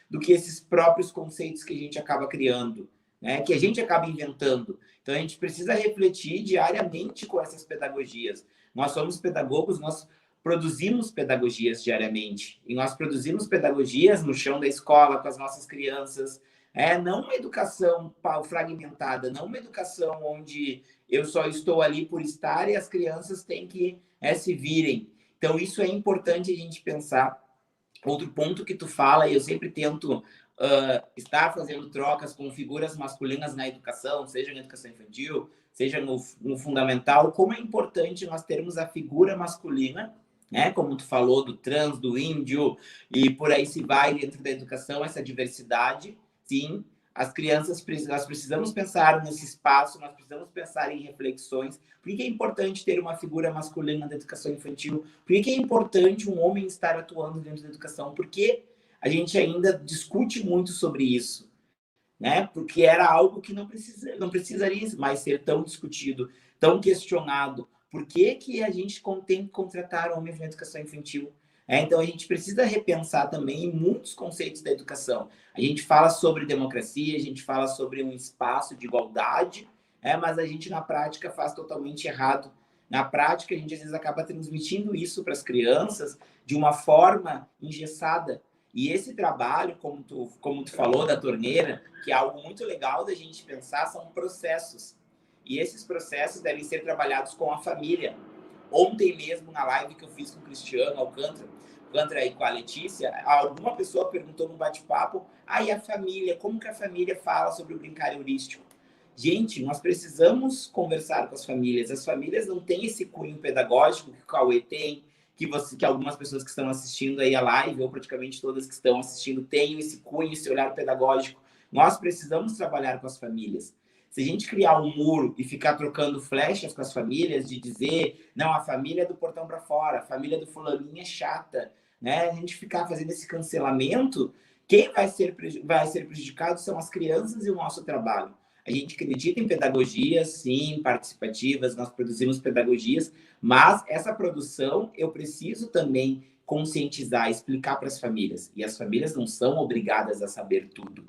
do que esses próprios conceitos que a gente acaba criando, né? Que a gente acaba inventando. Então, a gente precisa refletir diariamente com essas pedagogias. Nós somos pedagogos, nós produzimos pedagogias diariamente. E nós produzimos pedagogias no chão da escola, com as nossas crianças. Não uma educação fragmentada, não uma educação onde eu só estou ali por estar e as crianças têm que se virem. Então, isso é importante a gente pensar. Outro ponto que tu fala, e eu sempre tento estar fazendo trocas com figuras masculinas na educação, seja na educação infantil, seja no fundamental, como é importante nós termos a figura masculina, né? Como tu falou, do trans, do índio, e por aí se vai dentro da educação, essa diversidade, sim. As crianças, nós precisamos pensar nesse espaço, nós precisamos pensar em reflexões. Por que é importante ter uma figura masculina da educação infantil? Por que é importante um homem estar atuando dentro da educação? Porque a gente ainda discute muito sobre isso, né? Porque era algo que não precisaria mais ser tão discutido, tão questionado. Por que que a gente tem que contratar homens na educação infantil? Então, a gente precisa repensar também em muitos conceitos da educação. A gente fala sobre democracia, a gente fala sobre um espaço de igualdade, mas a gente, na prática, faz totalmente errado. Na prática, a gente, às vezes, acaba transmitindo isso para as crianças de uma forma engessada. E esse trabalho, como tu falou, da torneira, que é algo muito legal da gente pensar, são processos. E esses processos devem ser trabalhados com a família. Ontem mesmo, na live que eu fiz com o Cristiano Alcântara e com a Letícia, alguma pessoa perguntou no bate-papo, e a família, como que a família fala sobre o brincar heurístico? Gente, nós precisamos conversar com as famílias. As famílias não têm esse cunho pedagógico que o Cauê tem, que algumas pessoas que estão assistindo aí a live, ou praticamente todas que estão assistindo, tenham esse cunho, esse olhar pedagógico. Nós precisamos trabalhar com as famílias. Se a gente criar um muro e ficar trocando flechas com as famílias, de dizer, não, a família é do portão para fora, a família do fulaninho é chata, né? A gente ficar fazendo esse cancelamento, quem vai ser prejudicado são as crianças e o nosso trabalho. A gente acredita em pedagogias, sim, participativas, nós produzimos pedagogias, mas essa produção eu preciso também conscientizar, explicar para as famílias. E as famílias não são obrigadas a saber tudo.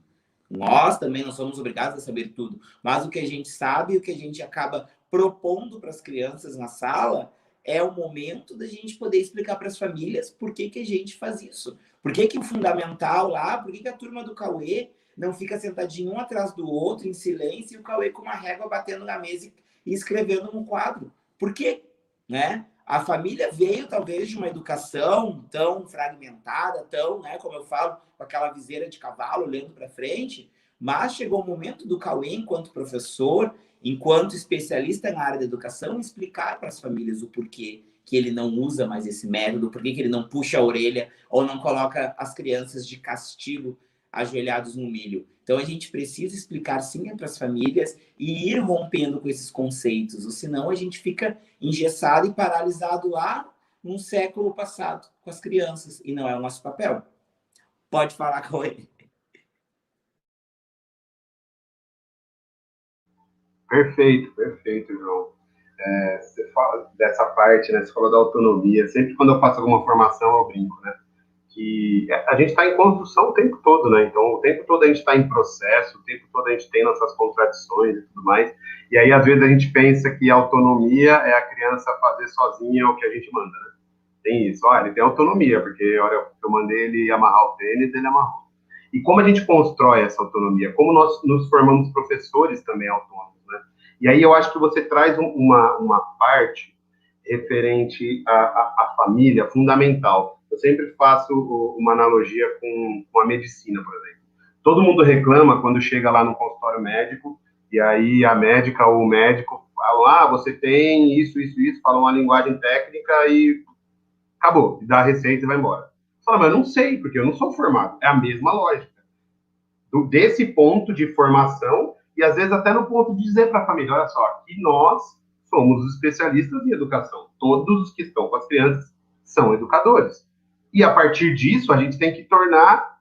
Nós também não somos obrigados a saber tudo. Mas o que a gente sabe, o que a gente acaba propondo para as crianças na sala, é o momento da gente poder explicar para as famílias por que que a gente faz isso. Por que que o fundamental lá, por que que a turma do Cauê não fica sentadinho um atrás do outro, em silêncio, e o Cauê com uma régua batendo na mesa e escrevendo no quadro? Por quê? Né? A família veio, talvez, de uma educação tão fragmentada, tão, né, como eu falo, com aquela viseira de cavalo, olhando para frente, mas chegou o momento do Cauê, enquanto professor, enquanto especialista na área da educação, explicar para as famílias o porquê que ele não usa mais esse método, por que ele não puxa a orelha ou não coloca as crianças de castigo ajoelhados no milho. Então, a gente precisa explicar, sim, para as famílias e ir rompendo com esses conceitos, ou senão a gente fica engessado e paralisado lá no século passado com as crianças, e não é o nosso papel. Pode falar com ele. Perfeito, João. Você fala dessa parte, né? Você falou da autonomia. Sempre quando eu faço alguma formação, eu brinco, né? Que a gente está em construção o tempo todo, né? Então, o tempo todo a gente está em processo, o tempo todo a gente tem nossas contradições e tudo mais. E aí, às vezes, a gente pensa que a autonomia é a criança fazer sozinha o que a gente manda, né? Tem isso. Olha, ele tem autonomia, porque, olha, eu mandei ele amarrar o tênis, ele amarrou. E como a gente constrói essa autonomia? Como nós nos formamos professores também autônomos, né? E aí eu acho que você traz uma parte referente à família fundamental. Eu sempre faço uma analogia com a medicina, por exemplo. Todo mundo reclama quando chega lá no consultório médico, e aí a médica ou o médico falam, você tem isso, falam uma linguagem técnica e acabou, dá a receita e vai embora. Fala, mas eu não sei, porque eu não sou formado. É a mesma lógica. Desse ponto de formação, e às vezes até no ponto de dizer para a família, olha só, aqui nós somos os especialistas em educação. Todos os que estão com as crianças são educadores. E a partir disso, a gente tem que tornar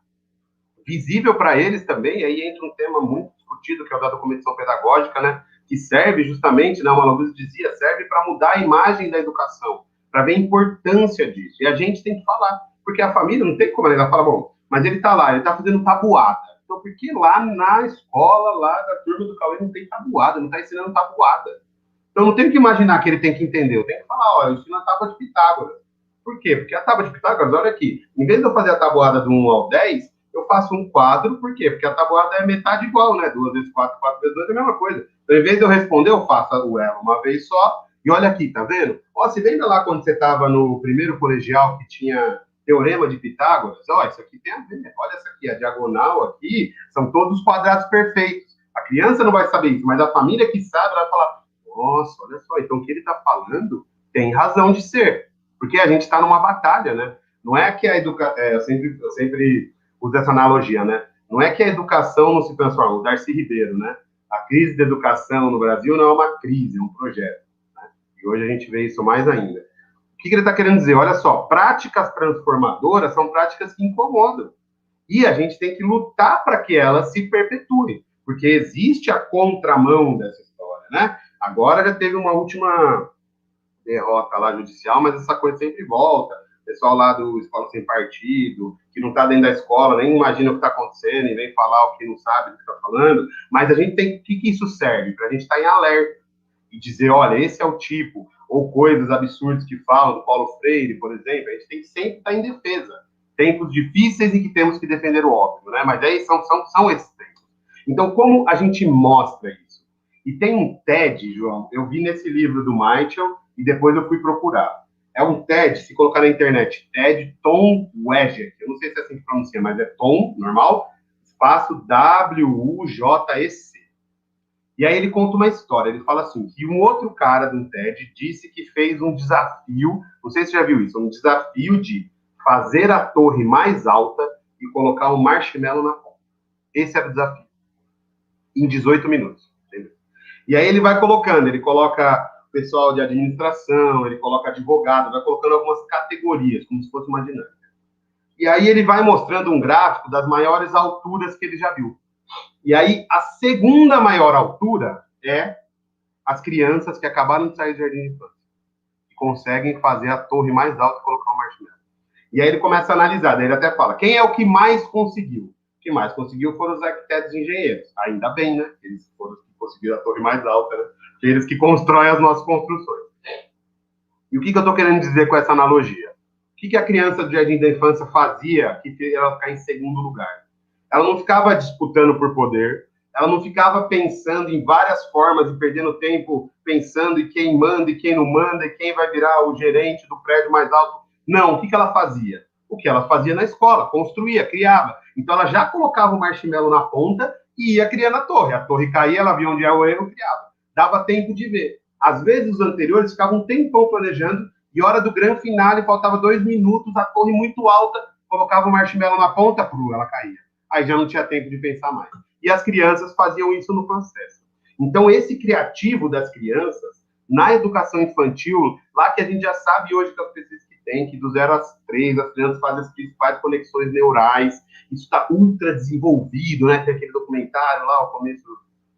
visível para eles também, e aí entra um tema muito discutido, que é o da documentação pedagógica, né, que serve justamente, né, o Malaguzzi dizia, serve para mudar a imagem da educação, para ver a importância disso. E a gente tem que falar, porque a família não tem como ela fala, bom, mas ele está lá, ele está fazendo tabuada. Então, por que lá na escola, lá da turma do Cauê, não tem tabuada, não está ensinando tabuada? Então, não tem que imaginar que ele tem que entender, eu tenho que falar, olha, eu ensino a tábua de Pitágoras. Por quê? Porque a tábua de Pitágoras, olha aqui, em vez de eu fazer a tabuada do 1 ao 10, eu faço um quadro, por quê? Porque a tabuada é metade igual, né? 2 vezes 4, 4 vezes 2 é a mesma coisa. Então, em vez de eu responder, eu faço o ela uma vez só, e olha aqui, tá vendo? Ó, se lembra lá quando você estava no primeiro colegial que tinha Teorema de Pitágoras, isso aqui tem a ver, olha essa aqui, a diagonal aqui, são todos os quadrados perfeitos. A criança não vai saber isso, mas a família que sabe vai falar, nossa, olha só, então o que ele está falando tem razão de ser, porque a gente está numa batalha, né? Não é que a educação, eu sempre uso essa analogia, né? Não é que a educação não se transforma, o Darcy Ribeiro, né? A crise da educação no Brasil não é uma crise, é um projeto, né? E hoje a gente vê isso mais ainda. O que ele está querendo dizer? Olha só, práticas transformadoras são práticas que incomodam. E a gente tem que lutar para que elas se perpetuem, porque existe a contramão dessa história, né? Agora já teve uma última derrota lá judicial, mas essa coisa sempre volta. O pessoal lá do Escola Sem Partido, que não está dentro da escola, nem imagina o que está acontecendo e vem falar o que não sabe do que está falando. Mas a gente tem... O que isso serve? Para a gente estar em alerta e dizer, olha, esse é o tipo, ou coisas absurdas que falam do Paulo Freire, por exemplo. A gente tem que sempre estar em defesa. Tempos difíceis e que temos que defender o óbvio, né? Mas aí são esses tempos. Então, como a gente mostra isso? E tem um TED, João, eu vi nesse livro do Michael e depois eu fui procurar. É um TED, se colocar na internet, TED Tom Wojcik, eu não sei se é assim que pronuncia, mas é Tom, normal, espaço W-U-J-E-C. E aí ele conta uma história, ele fala assim, que um outro cara do TED disse que fez um desafio, não sei se você já viu isso, um desafio de fazer a torre mais alta e colocar um marshmallow na ponta. Esse era o desafio. Em 18 minutos. Entendeu? E aí ele vai colocando, ele coloca pessoal de administração, ele coloca advogado, vai colocando algumas categorias, como se fosse uma dinâmica. E aí ele vai mostrando um gráfico das maiores alturas que ele já viu. E aí a segunda maior altura é as crianças que acabaram de sair do jardim de infância, que conseguem fazer a torre mais alta e colocar um marshmallow. E aí ele começa a analisar, daí ele até fala, quem é o que mais conseguiu? O que mais conseguiu foram os arquitetos e engenheiros. Ainda bem, né? Eles foram os que conseguiram a torre mais alta, né? Eles que constroem as nossas construções. E o que eu estou querendo dizer com essa analogia? O que a criança do jardim da infância fazia que ela ficar em segundo lugar? Ela não ficava disputando por poder, ela não ficava pensando em várias formas e perdendo tempo pensando em quem manda e quem não manda e quem vai virar o gerente do prédio mais alto. Não, o que ela fazia? O que ela fazia na escola, construía, criava. Então ela já colocava o marshmallow na ponta e ia criando a torre caía, ela via onde é o erro, criava. Dava tempo de ver. Às vezes os anteriores ficavam um tempão planejando e hora do grande finale, faltava 2 minutos, a torre muito alta, colocava o marshmallow na ponta, ela caía. Aí já não tinha tempo de pensar mais. E as crianças faziam isso no processo. Então esse criativo das crianças, na educação infantil, lá que a gente já sabe hoje que as pessoas que tem, que do 0 às 3, as crianças fazem as principais conexões neurais, isso está ultra desenvolvido, né? Tem aquele documentário lá, o começo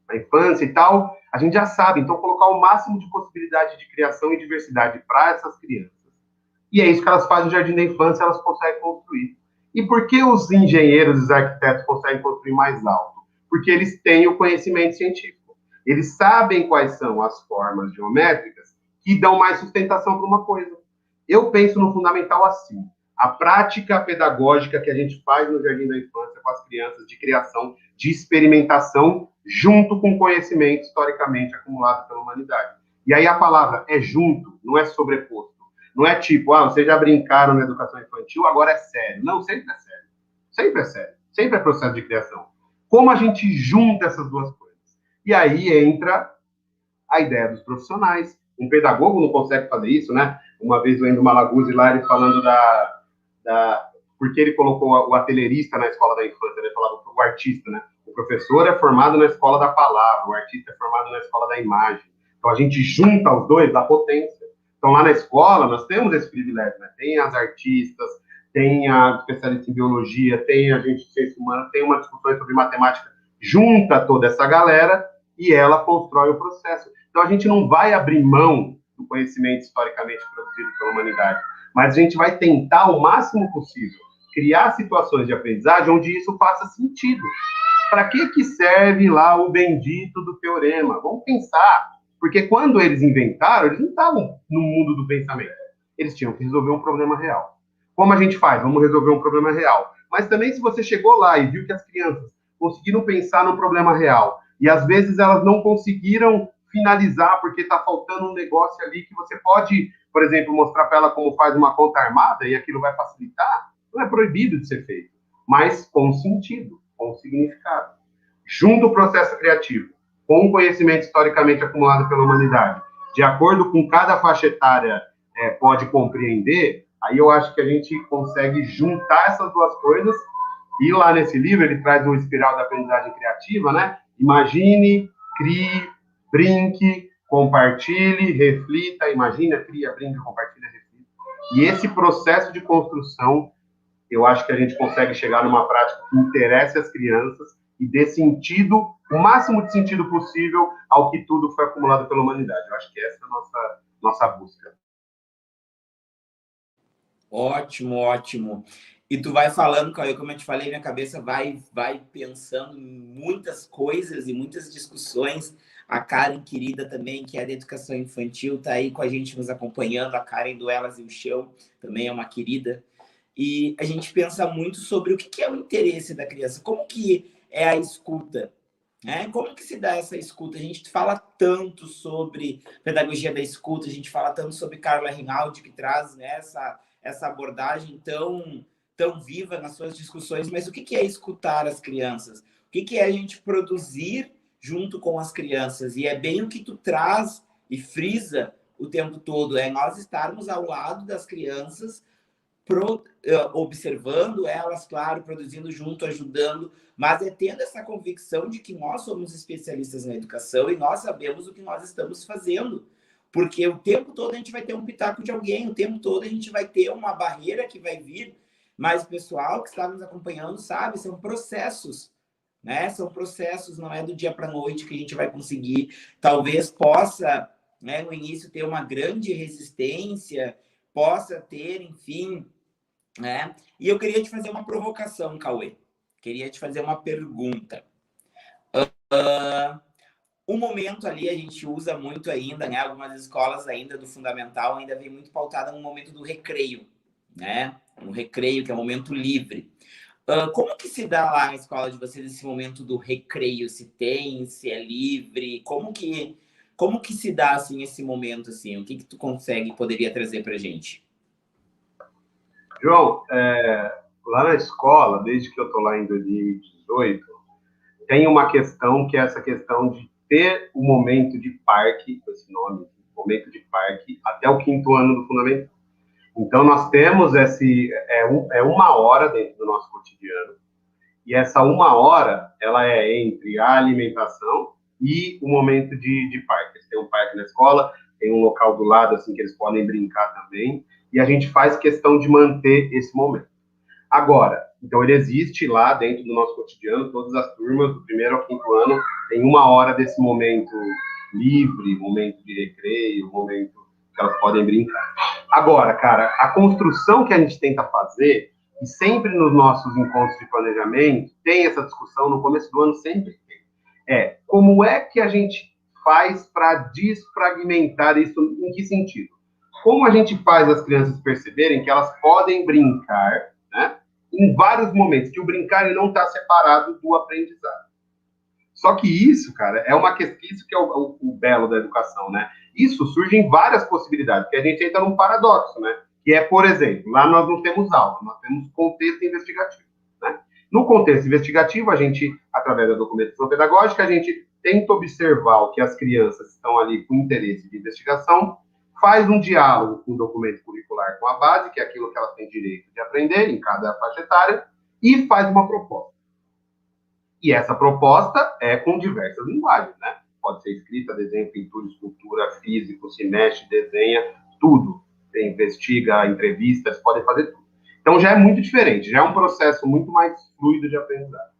da infância e tal, a gente já sabe, então colocar o máximo de possibilidade de criação e diversidade para essas crianças. E é isso que elas fazem no jardim da infância, elas conseguem construir. E por que os engenheiros e os arquitetos conseguem construir mais alto? Porque eles têm o conhecimento científico. Eles sabem quais são as formas geométricas que dão mais sustentação para uma coisa. Eu penso no fundamental assim, a prática pedagógica que a gente faz no jardim da infância com as crianças de criação, de experimentação, junto com conhecimento historicamente acumulado pela humanidade. E aí a palavra é junto, não é sobreposto. Não é tipo, vocês já brincaram na educação infantil, agora é sério. Não, sempre é sério. Sempre é sério. Sempre é processo de criação. Como a gente junta essas duas coisas? E aí entra a ideia dos profissionais. Um pedagogo não consegue fazer isso, né? Uma vez o Endo Malaguzzi lá, ele falando porque ele colocou o atelierista na escola da infância, ele falava o artista, né? O professor é formado na escola da palavra, o artista é formado na escola da imagem. Então a gente junta os dois, dá potência. Então lá na escola nós temos esse privilégio, né? Tem as artistas, tem a especialista em biologia, tem a gente de ciência humana, tem uma discussão sobre matemática, junta toda essa galera e ela constrói o processo. Então a gente não vai abrir mão do conhecimento historicamente produzido pela humanidade, mas a gente vai tentar o máximo possível criar situações de aprendizagem onde isso faça sentido. Para que serve lá o bendito do teorema? Vamos pensar, porque quando eles inventaram, eles não estavam no mundo do pensamento. Eles tinham que resolver um problema real. Como a gente faz? Vamos resolver um problema real. Mas também se você chegou lá e viu que as crianças conseguiram pensar no problema real, e às vezes elas não conseguiram finalizar porque está faltando um negócio ali que você pode por exemplo, mostrar para ela como faz uma conta armada e aquilo vai facilitar, não é proibido de ser feito, mas com sentido, com significado. Junto ao processo criativo, com o conhecimento historicamente acumulado pela humanidade, de acordo com cada faixa etária pode compreender, aí eu acho que a gente consegue juntar essas duas coisas. E lá nesse livro ele traz uma espiral da aprendizagem criativa, né? Imagine, crie, brinque, compartilhe, reflita. Imagina, cria, brinca, compartilha, reflita. E esse processo de construção, eu acho que a gente consegue chegar numa prática que interesse as crianças e dê sentido, o máximo de sentido possível ao que tudo foi acumulado pela humanidade. Eu acho que essa é a nossa busca. Ótimo, ótimo. E tu vai falando, Cauê, como eu te falei, minha cabeça vai pensando em muitas coisas e muitas discussões. A Karen, querida também, que é da educação infantil, está aí com a gente nos acompanhando. A Karen do Elas e o Chão também é uma querida. E a gente pensa muito sobre o que é o interesse da criança, como que é a escuta, né? Como que se dá essa escuta? A gente fala tanto sobre pedagogia da escuta, a gente fala tanto sobre Carla Rinaldi, que traz, né, essa abordagem tão viva nas suas discussões, mas o que é escutar as crianças? O que é a gente produzir junto com as crianças? E é bem o que tu traz e frisa o tempo todo, é nós estarmos ao lado das crianças, observando elas, claro, produzindo junto, ajudando, mas é tendo essa convicção de que nós somos especialistas na educação e nós sabemos o que nós estamos fazendo. Porque o tempo todo a gente vai ter um pitaco de alguém, o tempo todo a gente vai ter uma barreira que vai vir, mas o pessoal que está nos acompanhando sabe, são processos, né? São processos, não é do dia para a noite que a gente vai conseguir. Talvez possa, né, no início, ter uma grande resistência, possa ter, enfim, né? E eu queria te fazer uma provocação, Cauê. Queria te fazer uma pergunta. O momento ali a gente usa muito ainda, né? Algumas escolas ainda do fundamental ainda vem muito pautada no momento do recreio, né? No recreio, que é o momento livre. Como que se dá lá na escola de vocês esse momento do recreio? Se tem, se é livre? Como que se dá, assim, esse momento, assim? O que tu poderia trazer pra gente? João, lá na escola, desde que eu estou lá em 2018, tem uma questão que é essa questão de ter o momento de parque, esse nome, momento de parque, até o 5º ano do fundamental. Então, nós temos uma hora dentro do nosso cotidiano, e essa uma hora, ela é entre a alimentação e o momento de parque. Tem um parque na escola, tem um local do lado, assim, que eles podem brincar também, e a gente faz questão de manter esse momento. Agora, então ele existe lá dentro do nosso cotidiano, todas as turmas, do 1º ao 5º ano, tem uma hora desse momento livre, momento de recreio, momento que elas podem brincar. Agora, cara, a construção que a gente tenta fazer, e sempre nos nossos encontros de planejamento, tem essa discussão, no começo do ano sempre tem, como é que a gente faz para desfragmentar isso, em que sentido? Como a gente faz as crianças perceberem que elas podem brincar, né, em vários momentos, que o brincar ele não está separado do aprendizado. Só que isso, cara, é uma questão, isso que é o belo da educação, né? Isso surge em várias possibilidades, porque a gente entra num paradoxo, né? Que é, por exemplo, lá nós não temos aula, nós temos contexto investigativo, né? No contexto investigativo, a gente, através da documentação pedagógica, a gente tenta observar o que as crianças estão ali com interesse de investigação, faz um diálogo com o documento curricular com a base, que é aquilo que elas têm direito de aprender em cada faixa etária, e faz uma proposta. E essa proposta é com diversas linguagens, né? Pode ser escrita, desenho, pintura, escultura, físico, se mexe, desenha, tudo. Você investiga, entrevistas, podem fazer tudo. Então já é muito diferente, já é um processo muito mais fluido de aprendizagem.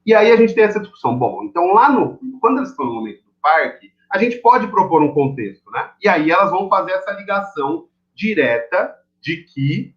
E aí a gente tem essa discussão. Bom, então quando eles estão no momento do parque, a gente pode propor um contexto, né? E aí elas vão fazer essa ligação direta de que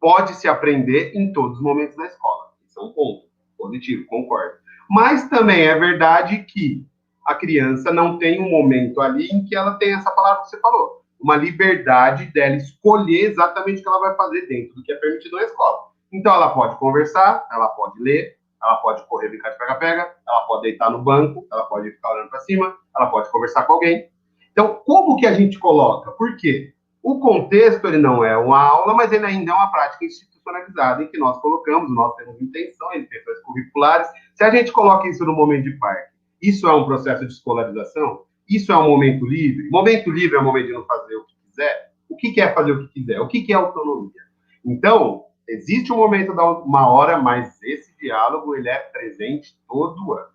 pode se aprender em todos os momentos da escola. Isso é um ponto positivo, concordo. Mas também é verdade que a criança não tem um momento ali em que ela tem essa palavra que você falou, uma liberdade dela escolher exatamente o que ela vai fazer dentro do que é permitido na escola. Então ela pode conversar, ela pode ler, ela pode correr, brincar de pega-pega, ela pode deitar no banco, ela pode ficar olhando para cima, ela pode conversar com alguém. Então, como que a gente coloca? Por quê? O contexto, ele não é uma aula, mas ele ainda é uma prática institucionalizada em que nós colocamos, nós temos intenções curriculares. Se a gente coloca isso no momento de parque, isso é um processo de escolarização? Isso é um momento livre? Momento livre é o momento de não fazer o que quiser? O que é fazer o que quiser? O que é autonomia? Então, existe um momento da uma hora, mas esse diálogo, ele é presente todo ano.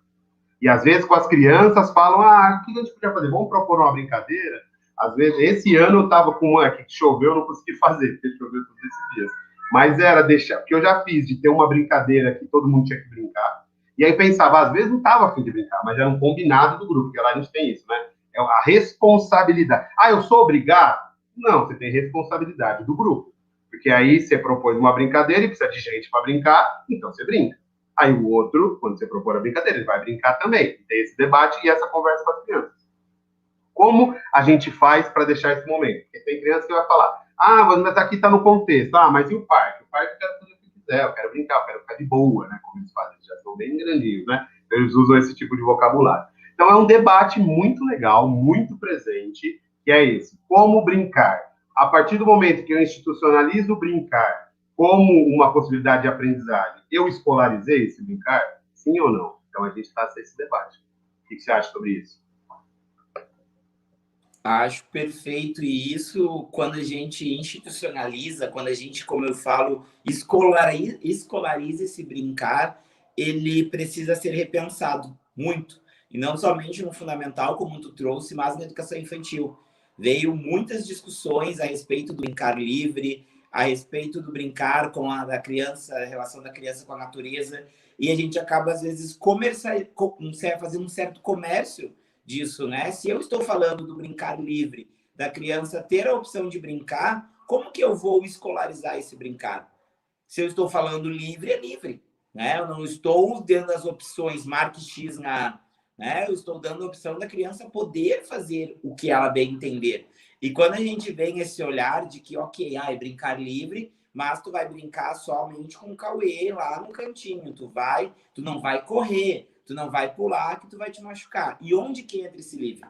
E às vezes com as crianças falam, o que a gente podia fazer? Vamos propor uma brincadeira? Às vezes, esse ano eu estava com uma que choveu, eu não consegui fazer, porque choveu todos esses dias. Mas era deixar, porque eu já fiz de ter uma brincadeira que todo mundo tinha que brincar. E aí pensava, às vezes não estava afim de brincar, mas era um combinado do grupo, porque lá a gente tem isso, né? É a responsabilidade. Eu sou obrigado? Não, você tem responsabilidade do grupo. Porque aí você propôs uma brincadeira e precisa de gente para brincar, então você brinca. Aí o outro, quando você propor a brincadeira, ele vai brincar também. Tem esse debate e essa conversa com as crianças. Como a gente faz para deixar esse momento? Porque tem criança que vai falar, mas aqui está no contexto. Mas e o parque? O parque eu quero fazer o que quiser, eu quero brincar, eu quero ficar de boa, né? Como eles fazem, eles já são bem grandinhos, né? Eles usam esse tipo de vocabulário. Então é um debate muito legal, muito presente, que é esse. Como brincar? A partir do momento que eu institucionalizo o brincar como uma possibilidade de aprendizagem, eu escolarizei esse brincar? Sim ou não? Então a gente está nesse debate. O que você acha sobre isso? Acho perfeito. E isso, quando a gente institucionaliza, quando a gente, como eu falo, escolariza esse brincar, ele precisa ser repensado muito. E não somente no fundamental, como tu trouxe, mas na educação infantil. Veio muitas discussões a respeito do brincar livre, a respeito do brincar com a criança, a relação da criança com a natureza, e a gente acaba, às vezes, fazendo um certo comércio disso, né? Se eu estou falando do brincar livre, da criança ter a opção de brincar, como que eu vou escolarizar esse brincar? Se eu estou falando livre, é livre, né? Eu não estou dando as opções, marque X na, né? Eu estou dando a opção da criança poder fazer o que ela bem entender. E quando a gente vem esse olhar de que, ok, é brincar livre, mas tu vai brincar somente com o Cauê lá no cantinho, tu não vai correr, tu não vai pular, que tu vai te machucar. E onde que entra esse livre?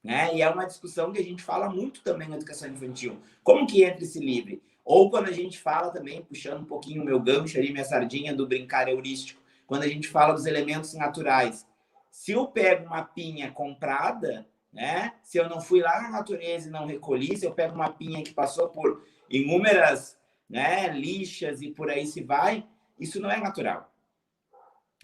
Né? E é uma discussão que a gente fala muito também na educação infantil. Como que entra esse livre? Ou quando a gente fala também, puxando um pouquinho o meu gancho ali, minha sardinha do brincar heurístico, quando a gente fala dos elementos naturais. Se eu pego uma pinha comprada, né? Se eu não fui lá na natureza e não recolhi, se eu pego uma pinha que passou por inúmeras, né, lixas e por aí se vai, isso não é natural.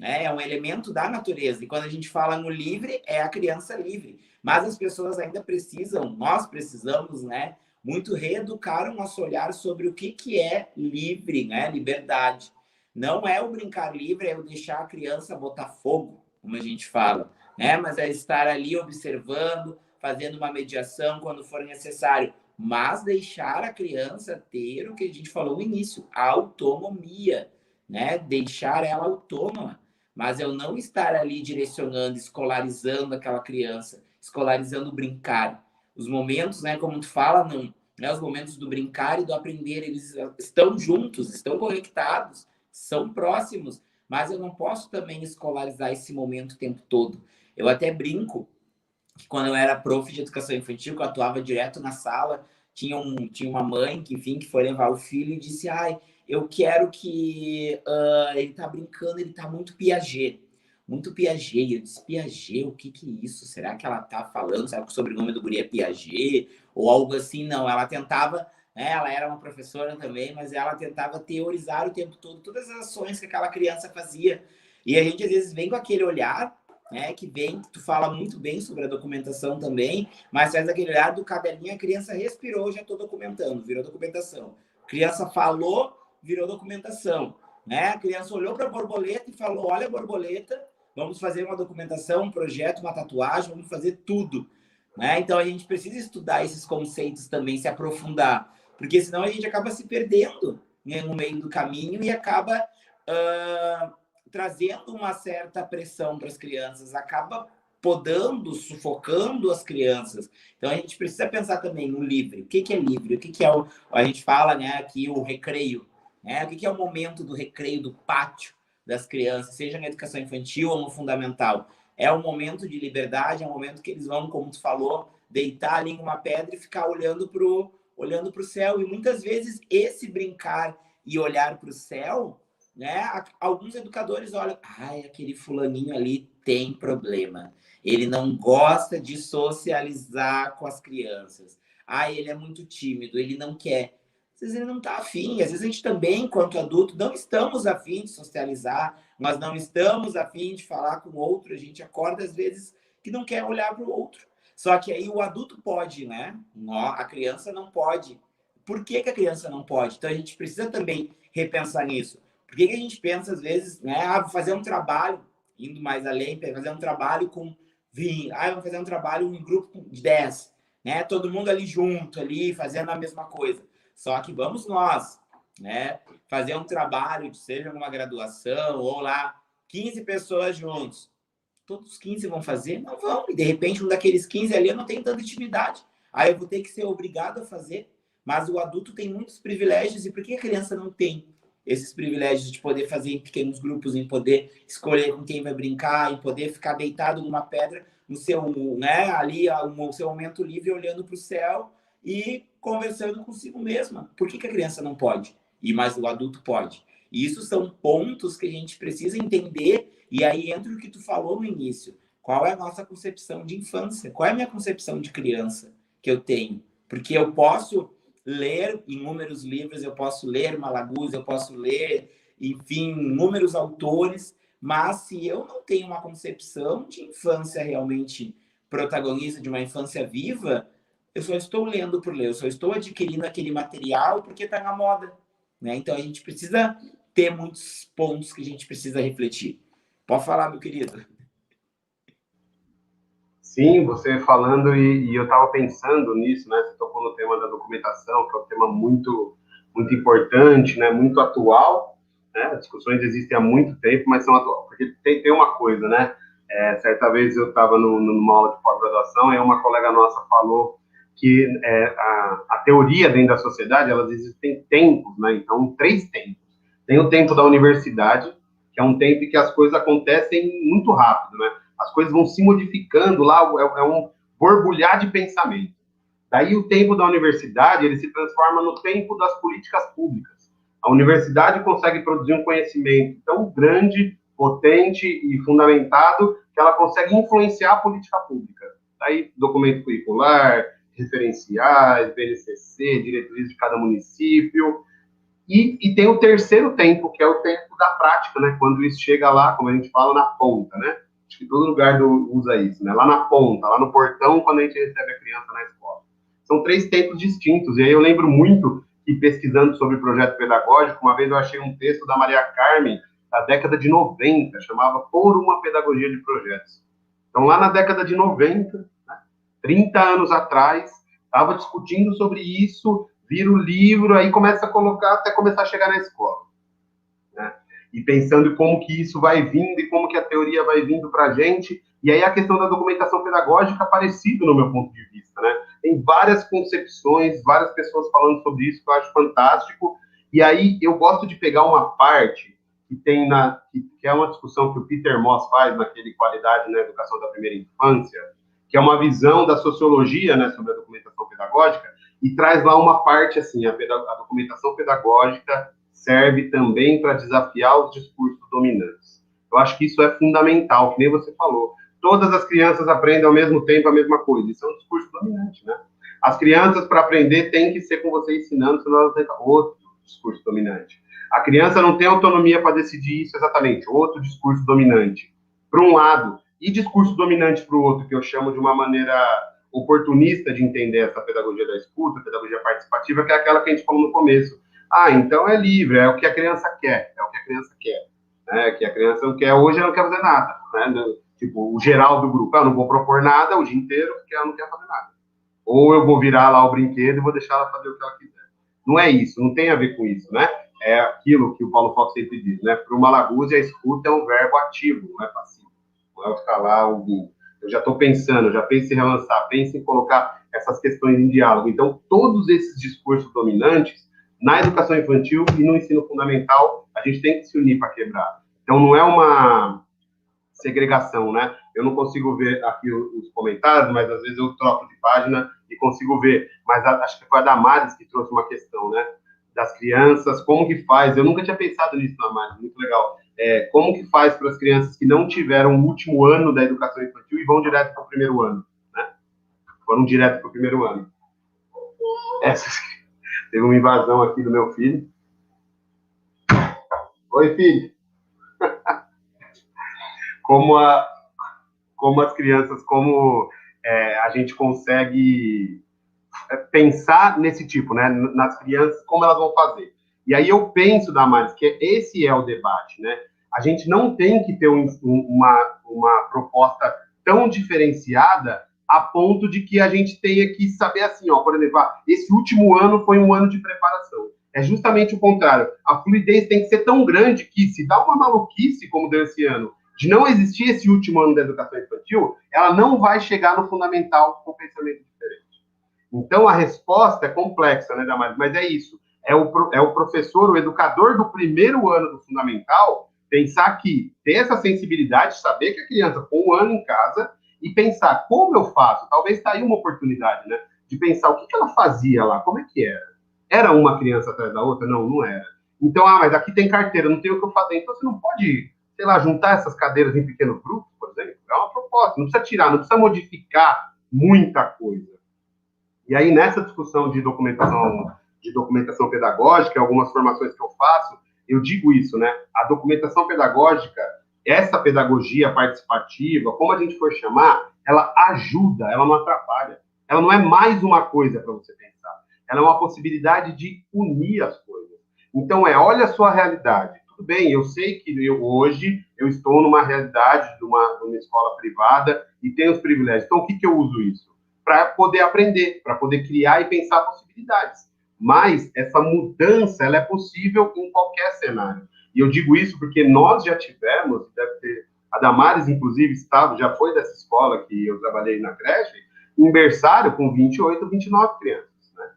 É um elemento da natureza. E quando a gente fala no livre, é a criança livre. Mas as pessoas ainda precisam, nós precisamos, né, muito reeducar o nosso olhar sobre o que é livre, né, liberdade. Não é o brincar livre, é o deixar a criança botar fogo, como a gente fala, né? Mas é estar ali observando, fazendo uma mediação quando for necessário. Mas deixar a criança ter o que a gente falou no início, a autonomia, né? Deixar ela autônoma. Mas eu não estar ali direcionando, escolarizando aquela criança, escolarizando o brincar. Os momentos, né, como tu fala, não, né, os momentos do brincar e do aprender, eles estão juntos, estão conectados, são próximos, mas eu não posso também escolarizar esse momento o tempo todo. Eu até brinco que quando eu era prof de educação infantil, que eu atuava direto na sala, tinha uma mãe que, enfim, que foi levar o filho e disse, eu quero que ele tá brincando, ele tá muito Piaget. Muito Piaget. Eu disse, Piaget, o que é isso? Será que ela tá falando? Será que o sobrenome do guri é Piaget? Ou algo assim? Não, ela tentava, né, ela era uma professora também, mas ela tentava teorizar o tempo todo todas as ações que aquela criança fazia. E a gente, às vezes, vem com aquele olhar, né, que vem, tu fala muito bem sobre a documentação também, mas faz aquele olhar do caderninho, a criança respirou, já estou documentando, virou documentação. A criança falou, virou documentação, né? A criança olhou para a borboleta e falou, olha a borboleta, vamos fazer uma documentação, um projeto, uma tatuagem, vamos fazer tudo, né? Então a gente precisa estudar esses conceitos também, se aprofundar, porque senão a gente acaba se perdendo, né, no meio do caminho e acaba trazendo uma certa pressão para as crianças, acaba podando, sufocando as crianças. Então a gente precisa pensar também no livre. O que é livre? O que é a gente fala, né, aqui o recreio, né? O que é o momento do recreio, do pátio das crianças, seja na educação infantil ou no fundamental? É um momento de liberdade, é um momento que eles vão, como tu falou, deitar ali em uma pedra e ficar olhando olhando para o céu. E muitas vezes esse brincar e olhar para o céu, né? Alguns educadores olham, ai, aquele fulaninho ali tem problema. Ele não gosta de socializar com as crianças. Ai, ele é muito tímido, ele não quer. Às vezes ele não está afim. Às vezes a gente também, enquanto adulto, não estamos afim de socializar, nós não estamos afim de falar com o outro. A gente acorda, às vezes, que não quer olhar para o outro. Só que aí o adulto pode, né? A criança não pode. Por que a criança não pode? Então a gente precisa também repensar nisso. Por que a gente pensa, às vezes, né? Vou fazer um trabalho, indo mais além, fazer um trabalho com 20. Vamos fazer um trabalho em grupo de 10. Né? Todo mundo ali junto, ali, fazendo a mesma coisa. Só que vamos nós, né? Fazer um trabalho, seja numa graduação, ou lá, 15 pessoas juntos. Todos os 15 vão fazer? Não vão. E, de repente, um daqueles 15 ali eu não tenho tanta intimidade. Aí eu vou ter que ser obrigado a fazer. Mas o adulto tem muitos privilégios. E por que a criança não tem esses privilégios de poder fazer em pequenos grupos, em poder escolher com quem vai brincar, em poder ficar deitado numa pedra no seu, né, ali, no seu momento livre, olhando para o céu e conversando consigo mesma? Por que a criança não pode? Mas o adulto pode. E isso são pontos que a gente precisa entender. E aí entra o que tu falou no início. Qual é a nossa concepção de infância? Qual é a minha concepção de criança que eu tenho? Porque eu posso ler inúmeros livros, eu posso ler Malaguz, eu posso ler, enfim, inúmeros autores, mas se eu não tenho uma concepção de infância realmente protagonista, de uma infância viva, eu só estou lendo por ler, eu só estou adquirindo aquele material porque está na moda, né? Então a gente precisa ter muitos pontos que a gente precisa refletir. Pode falar, meu querido. Sim, você falando, e eu estava pensando nisso, né? Você tocou no tema da documentação, que é um tema muito, muito importante, né? Muito atual, né? As discussões existem há muito tempo, mas são atuais, porque tem uma coisa, né? Certa vez eu estava numa aula de pós-graduação e uma colega nossa falou que a teoria dentro da sociedade, elas existem tempos, né? Então, 3 tempos. Tem o tempo da universidade, que é um tempo em que as coisas acontecem muito rápido, né? As coisas vão se modificando lá, é um borbulhar de pensamento. Daí o tempo da universidade, ele se transforma no tempo das políticas públicas. A universidade consegue produzir um conhecimento tão grande, potente e fundamentado que ela consegue influenciar a política pública. Daí documento curricular, referenciais, BNCC, diretrizes de cada município. E tem o terceiro tempo, que é o tempo da prática, né? Quando isso chega lá, como a gente fala, na ponta, né? Acho que todo lugar usa isso, né? Lá na ponta, lá no portão, quando a gente recebe a criança na escola. São 3 tempos distintos. E aí eu lembro muito que, pesquisando sobre projeto pedagógico, uma vez eu achei um texto da Maria Carmen, da década de 90, chamava Por uma Pedagogia de Projetos. Então, lá na década de 90, né, 30 anos atrás, estava discutindo sobre isso, vira o livro, aí começa a colocar, até começar a chegar na escola. Né? E pensando em como que isso vai vindo e como que a teoria vai vindo para a gente. E aí a questão da documentação pedagógica parecido no meu ponto de vista, né? Tem várias concepções, várias pessoas falando sobre isso, que eu acho fantástico. E aí eu gosto de pegar uma parte que tem que é uma discussão que o Peter Moss faz naquele Qualidade na Educação da Primeira Infância, que é uma visão da sociologia, né, sobre a documentação pedagógica, e traz lá uma parte assim, a documentação pedagógica serve também para desafiar os discursos dominantes. Eu acho que isso é fundamental, que nem você falou. Todas as crianças aprendem ao mesmo tempo a mesma coisa. Isso é um discurso dominante, né? As crianças, para aprender, tem que ser com você ensinando, senão elas têm outro discurso dominante. A criança não tem autonomia para decidir isso exatamente, outro discurso dominante. Para um lado, e discurso dominante para o outro, que eu chamo de uma maneira oportunista de entender essa pedagogia da escuta, pedagogia participativa, que é aquela que a gente falou no começo. Então é livre, é o que a criança quer, né? Que a criança não quer, hoje ela não quer fazer nada, né? Tipo, o geral do grupo, eu não vou propor nada o dia inteiro, porque ela não quer fazer nada. Ou eu vou virar lá o brinquedo e vou deixar ela fazer o que ela quiser. Não é isso, não tem a ver com isso, né? É aquilo que o Paulo Fox sempre diz, né? Para o Malaguzzi, a escuta é um verbo ativo, não é passivo. Não é ficar lá ouvindo. Eu já estou pensando, já penso em relançar, penso em colocar essas questões em diálogo. Então, todos esses discursos dominantes, na educação infantil e no ensino fundamental, a gente tem que se unir para quebrar. Então, não é uma segregação, né? eu não consigo ver aqui os comentários, mas às vezes eu troco de página e consigo ver. Mas acho que foi a Damares que trouxe uma questão, né? Das crianças, como que faz? Eu nunca tinha pensado nisso, Damares, muito legal. Como que faz para as crianças que não tiveram o último ano da educação infantil e vão direto para o primeiro ano, né? Foram direto para o primeiro ano. Teve uma invasão aqui do meu filho. Oi, filho. Como as crianças, a gente consegue pensar nesse tipo, né? Nas crianças, como elas vão fazer. E aí eu penso, Damares, que esse é o debate, né? A gente não tem que ter uma proposta tão diferenciada a ponto de que a gente tenha que saber assim, ó, por exemplo, esse último ano foi um ano de preparação. É justamente o contrário. A fluidez tem que ser tão grande que, se dá uma maluquice, como deu esse ano, de não existir esse último ano da educação infantil, ela não vai chegar no fundamental com pensamento diferente. Então, a resposta é complexa, né, Damares? Mas é isso. É o professor, o educador do primeiro ano do fundamental, pensar que, ter essa sensibilidade, saber que a criança ficou um ano em casa e pensar como eu faço. Talvez está aí uma oportunidade, né? De pensar o que ela fazia lá, como é que era. Era uma criança atrás da outra? Não, não era. Então, mas aqui tem carteira, não tem o que eu fazer. Então, você não pode, sei lá, juntar essas cadeiras em pequenos grupos, por exemplo? É uma proposta. Não precisa tirar, não precisa modificar muita coisa. E aí, nessa discussão de documentação pedagógica, algumas formações que eu faço, eu digo isso, né? A documentação pedagógica, essa pedagogia participativa, como a gente for chamar, ela ajuda, ela não atrapalha. Ela não é mais uma coisa para você pensar. Ela é uma possibilidade de unir as coisas. Então, olha a sua realidade. Tudo bem, eu sei que hoje eu estou numa realidade de uma escola privada e tenho os privilégios. Então, o que eu uso isso? Para poder aprender, para poder criar e pensar possibilidades. Mas essa mudança, ela é possível em qualquer cenário. E eu digo isso porque nós já tivemos, deve ter, a Damares, inclusive, já foi dessa escola que eu trabalhei na creche, em berçário com 28, 29 crianças. Né?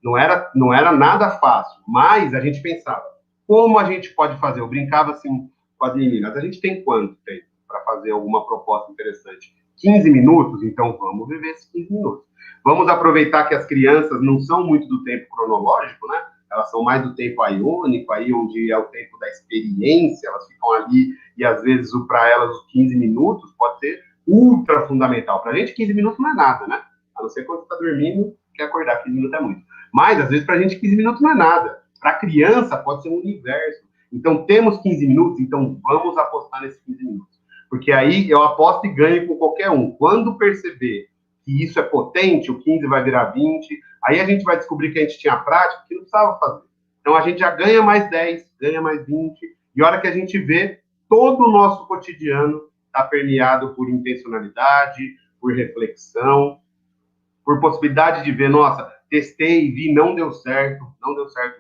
Não era nada fácil, mas a gente pensava, como a gente pode fazer? Eu brincava assim com as meninas, a gente tem quanto tempo para fazer alguma proposta interessante? 15 minutos? Então vamos viver esses 15 minutos. Vamos aproveitar que as crianças não são muito do tempo cronológico, né? Elas são mais do tempo iônico, aí onde é o tempo da experiência, elas ficam ali e às vezes para elas os 15 minutos pode ser ultra fundamental. Para a gente 15 minutos não é nada, né? A não ser quando está dormindo, quer acordar, 15 minutos é muito. Mas às vezes para a gente 15 minutos não é nada. Para a criança pode ser um universo. Então temos 15 minutos, então vamos apostar nesses 15 minutos. Porque aí eu aposto e ganho com qualquer um. Quando perceber que isso é potente, o 15 vai virar 20, aí a gente vai descobrir que a gente tinha prática que não precisava fazer. Então a gente já ganha mais 10, ganha mais 20, e a hora que a gente vê, todo o nosso cotidiano está permeado por intencionalidade, por reflexão, por possibilidade de ver, nossa, testei, vi, não deu certo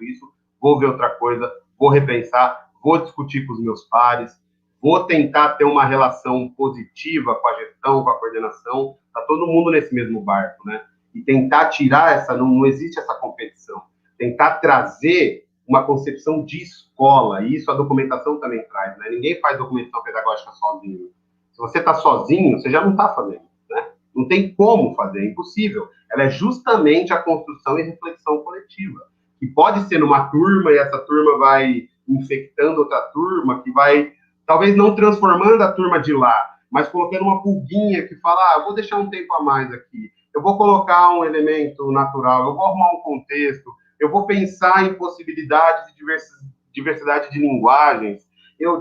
isso, vou ver outra coisa, vou repensar, vou discutir com os meus pares, vou tentar ter uma relação positiva com a gestão, com a coordenação, tá todo mundo nesse mesmo barco, né? E tentar tirar não existe essa competição, tentar trazer uma concepção de escola, e isso a documentação também traz, né? Ninguém faz documentação pedagógica sozinho. Se você está sozinho, você já não está fazendo, né? Não tem como fazer, é impossível. Ela é justamente a construção e reflexão coletiva, que pode ser numa turma, e essa turma vai infectando outra turma, que vai talvez não transformando a turma de lá, mas colocando uma pulguinha que fala, eu vou deixar um tempo a mais aqui, eu vou colocar um elemento natural, eu vou arrumar um contexto, eu vou pensar em possibilidades de diversidade de linguagens,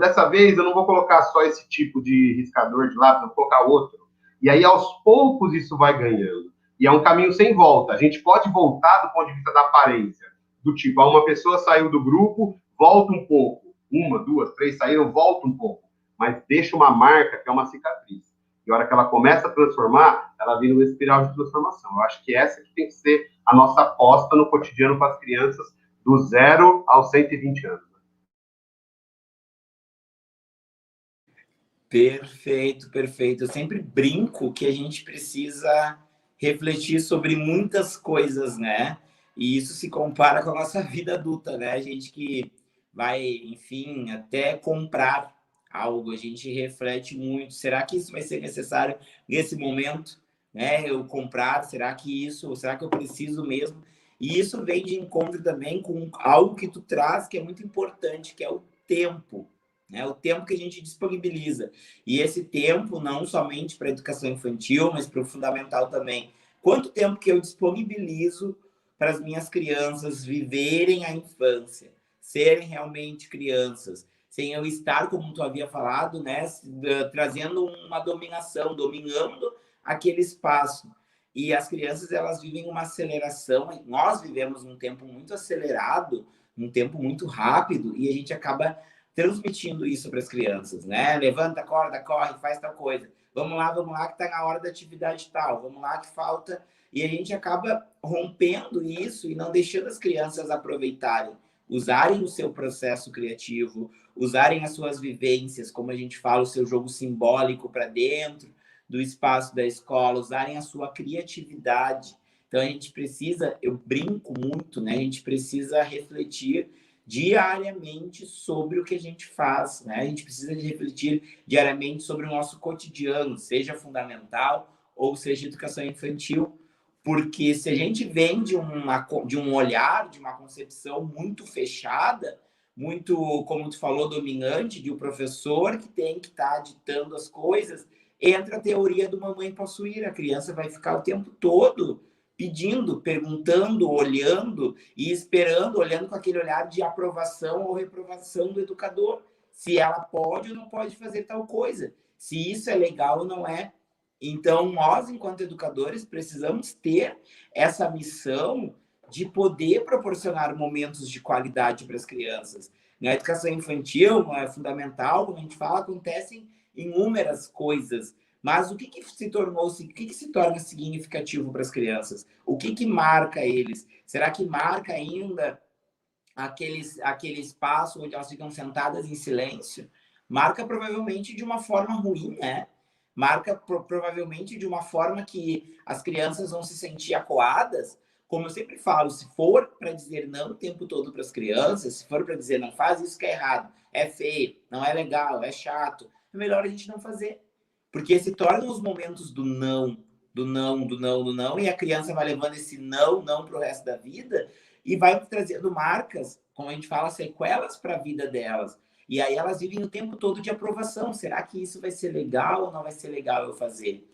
dessa vez eu não vou colocar só esse tipo de riscador de lápis, eu vou colocar outro. E aí, aos poucos, isso vai ganhando. E é um caminho sem volta. A gente pode voltar do ponto de vista da aparência, do tipo, uma pessoa saiu do grupo, volta um pouco, 1, 2, 3 saíram, volta um pouco, mas deixa uma marca que é uma cicatriz. E a hora que ela começa a transformar, ela vira uma espiral de transformação. Eu acho que essa que tem que ser a nossa aposta no cotidiano para as crianças do 0 aos 120 anos. Perfeito, perfeito. Eu sempre brinco que a gente precisa refletir sobre muitas coisas, né? E isso se compara com a nossa vida adulta, né? A gente que vai, enfim, até comprar algo, a gente reflete muito. Será que isso vai ser necessário nesse momento, né? Eu comprar? Será que eu preciso mesmo? E isso vem de encontro também com algo que tu traz que é muito importante, que é o tempo, né? O tempo que a gente disponibiliza. E esse tempo não somente para a educação infantil, mas para o fundamental também. Quanto tempo que eu disponibilizo para as minhas crianças viverem a infância, serem realmente crianças, sem eu estar, como tu havia falado, né, trazendo uma dominação, dominando aquele espaço. E as crianças, elas vivem uma aceleração, nós vivemos um tempo muito acelerado, um tempo muito rápido, e a gente acaba transmitindo isso para as crianças, né? Levanta, acorda, corre, faz tal coisa. Vamos lá, que está na hora da atividade tal. Vamos lá, que falta. E a gente acaba rompendo isso e não deixando as crianças aproveitarem, usarem o seu processo criativo, usarem as suas vivências, como a gente fala, o seu jogo simbólico para dentro do espaço da escola, usarem a sua criatividade. Então a gente precisa, eu brinco muito, né? A gente precisa refletir diariamente sobre o que a gente faz, né? A gente precisa de refletir diariamente sobre o nosso cotidiano, seja fundamental ou seja educação infantil, porque se a gente vem de um olhar, de uma concepção muito fechada, muito, como tu falou, dominante, de um professor que tem que estar ditando as coisas, entra a teoria do mamãe possuir. A criança vai ficar o tempo todo pedindo, perguntando, olhando e esperando, olhando com aquele olhar de aprovação ou reprovação do educador, se ela pode ou não pode fazer tal coisa, se isso é legal ou não é. Então, nós, enquanto educadores, precisamos ter essa missão de poder proporcionar momentos de qualidade para as crianças. Na educação infantil, é fundamental, como a gente fala, acontecem inúmeras coisas, mas o que se tornou, o que se torna significativo para as crianças? O que marca eles? Será que marca ainda aquele espaço onde elas ficam sentadas em silêncio? Marca provavelmente de uma forma ruim, né? Marca provavelmente de uma forma que as crianças vão se sentir acuadas. Como eu sempre falo, se for para dizer não o tempo todo para as crianças, se for para dizer não faz isso que é errado, é feio, não é legal, é chato, é melhor a gente não fazer. Porque se tornam os momentos do não, do não, do não, do não, e a criança vai levando esse não, não para o resto da vida e vai trazendo marcas, como a gente fala, sequelas para a vida delas. E aí elas vivem o tempo todo de aprovação. Será que isso vai ser legal ou não vai ser legal eu fazer?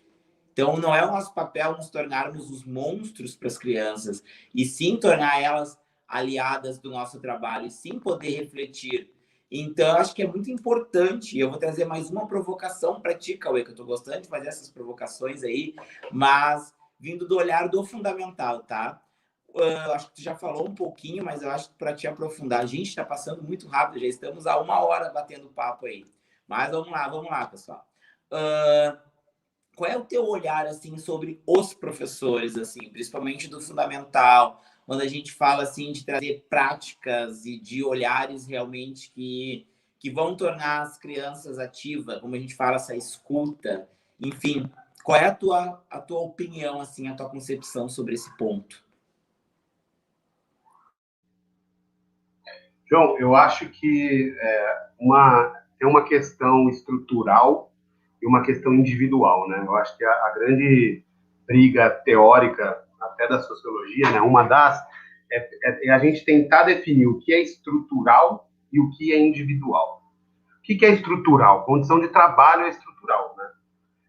Então, não é o nosso papel nos tornarmos os monstros para as crianças, e sim tornar elas aliadas do nosso trabalho, e sim poder refletir. Então, acho que é muito importante, e eu vou trazer mais uma provocação para ti, Cauê, que eu estou gostando de fazer essas provocações aí, mas vindo do olhar do fundamental, tá? Acho que tu já falou um pouquinho, mas eu acho que para te aprofundar, a gente está passando muito rápido, já estamos há 1 hora batendo papo aí. Mas vamos lá, pessoal. Qual é o teu olhar assim sobre os professores, assim, principalmente do fundamental, quando a gente fala assim de trazer práticas e de olhares realmente que vão tornar as crianças ativas, como a gente fala, essa escuta, enfim, qual é a tua opinião, assim, a tua concepção sobre esse ponto? João, eu acho que tem uma questão estrutural e uma questão individual, né? Eu acho que a grande briga teórica, até da sociologia, né? Uma das é a gente tentar definir o que é estrutural e o que é individual. O que é estrutural? Condição de trabalho é estrutural, né?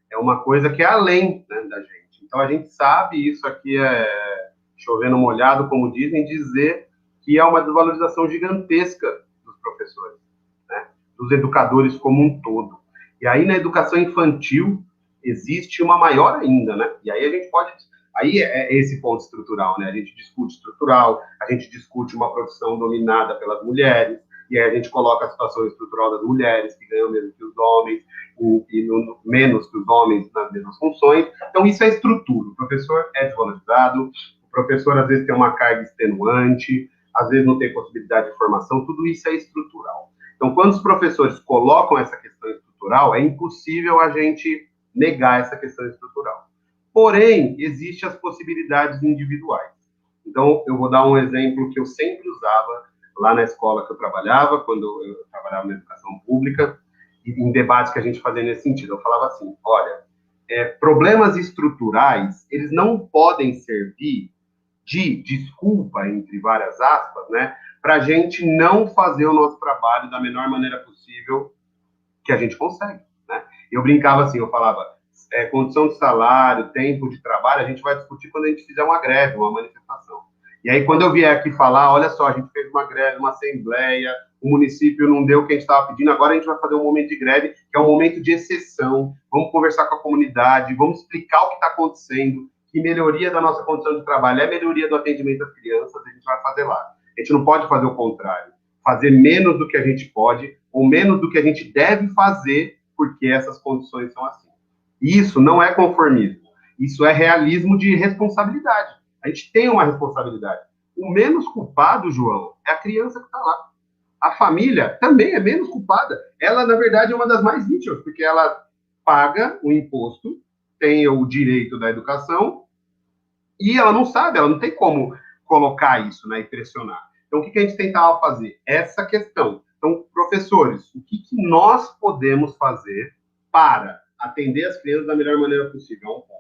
É uma coisa que é além, né, da gente. Então a gente sabe, isso aqui é chovendo molhado, como dizem, dizer que é uma desvalorização gigantesca dos professores, né? Dos educadores como um todo. E aí na educação infantil existe uma maior ainda, né? E aí a gente pode, aí é esse ponto estrutural, né? A gente discute estrutural, a gente discute uma profissão dominada pelas mulheres, e aí a gente coloca a situação estrutural das mulheres que ganham menos que os homens e menos que os homens nas mesmas funções. Então isso é estrutura. O professor é desvalorizado, o professor às vezes tem uma carga extenuante, às vezes não tem possibilidade de formação, tudo isso é estrutural. Então, quando os professores colocam essa questão estrutural, é impossível a gente negar essa questão estrutural. Porém, existem as possibilidades individuais. Então, eu vou dar um exemplo que eu sempre usava lá na escola que eu trabalhava, quando eu trabalhava na educação pública, em debates que a gente fazia nesse sentido. Eu falava assim, olha, problemas estruturais, eles não podem servir de desculpa, entre várias aspas, né, para a gente não fazer o nosso trabalho da melhor maneira possível que a gente consegue, né? Eu brincava assim, eu falava, condição de salário, tempo de trabalho, a gente vai discutir quando a gente fizer uma greve, uma manifestação. E aí, quando eu vier aqui falar, olha só, a gente fez uma greve, uma assembleia, o município não deu o que a gente estava pedindo, agora a gente vai fazer um momento de greve, que é um momento de exceção, vamos conversar com a comunidade, vamos explicar o que está acontecendo, que melhoria da nossa condição de trabalho é melhoria do atendimento às crianças, a gente vai fazer lá. A gente não pode fazer o contrário, fazer menos do que a gente pode, ou menos do que a gente deve fazer, porque essas condições são assim. Isso não é conformismo, isso é realismo de responsabilidade. A gente tem uma responsabilidade. O menos culpado, João, é a criança que está lá. A família também é menos culpada. Ela, na verdade, é uma das mais vítimas, porque ela paga o imposto, tem o direito da educação, e ela não sabe, ela não tem como colocar isso, né, e pressionar. Então, o que a gente tentava fazer? Essa questão. Então, professores, o que nós podemos fazer para atender as crianças da melhor maneira possível? É um ponto.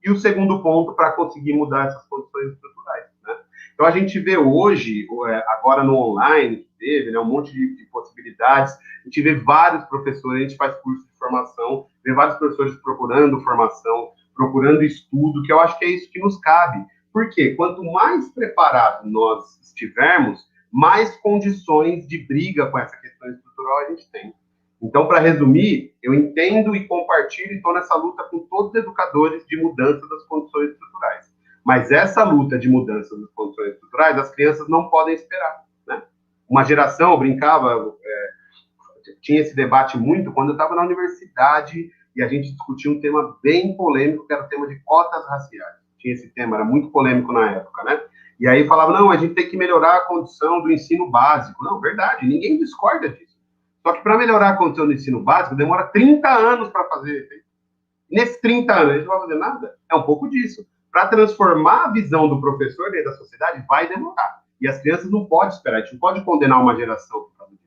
E o segundo ponto, para conseguir mudar essas condições estruturais, né? Então, a gente vê hoje, agora no online, que teve, né, um monte de possibilidades, a gente vê vários professores, a gente faz curso de formação, vê vários professores procurando formação, procurando estudo, que eu acho que é isso que nos cabe. Por quê? Quanto mais preparado nós estivermos, mais condições de briga com essa questão estrutural a gente tem. Então, para resumir, eu entendo e compartilho e estou nessa luta com todos os educadores de mudança das condições estruturais. Mas essa luta de mudança das condições estruturais, as crianças não podem esperar, né? Uma geração, eu brincava, tinha esse debate muito quando eu estava na universidade e a gente discutia um tema bem polêmico, que era o tema de cotas raciais. Tinha esse tema, era muito polêmico na época, né? E aí falava, não, a gente tem que melhorar a condição do ensino básico. Não, verdade, ninguém discorda disso. Só que para melhorar a condição do ensino básico, demora 30 anos para fazer. Nesses 30 anos, a gente não vai fazer nada? É um pouco disso. Para transformar a visão do professor dentro da sociedade, vai demorar. E as crianças não podem esperar, a gente não pode condenar uma geração por causa disso.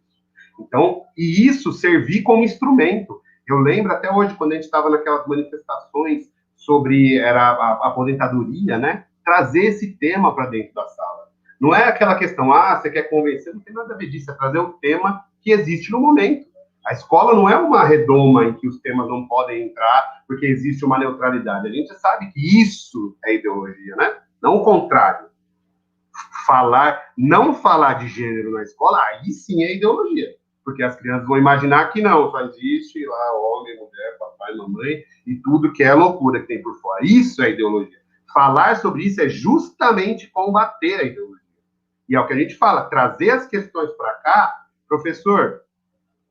Então, e isso servir como instrumento. Eu lembro até hoje, quando a gente estava naquelas manifestações sobre a aposentadoria, né? Trazer esse tema para dentro da sala. Não é aquela questão, você quer convencer, não tem nada a ver disso, é trazer o tema que existe no momento. A escola não é uma redoma em que os temas não podem entrar porque existe uma neutralidade. A gente sabe que isso é ideologia, né? Não o contrário. Não falar de gênero na escola, aí sim é ideologia. Porque as crianças vão imaginar que não, só existe lá homem, mulher, papai, mamãe e tudo que é loucura que tem por fora. Isso é ideologia. Falar sobre isso é justamente combater a ideologia. E é o que a gente fala, trazer as questões para cá. Professor,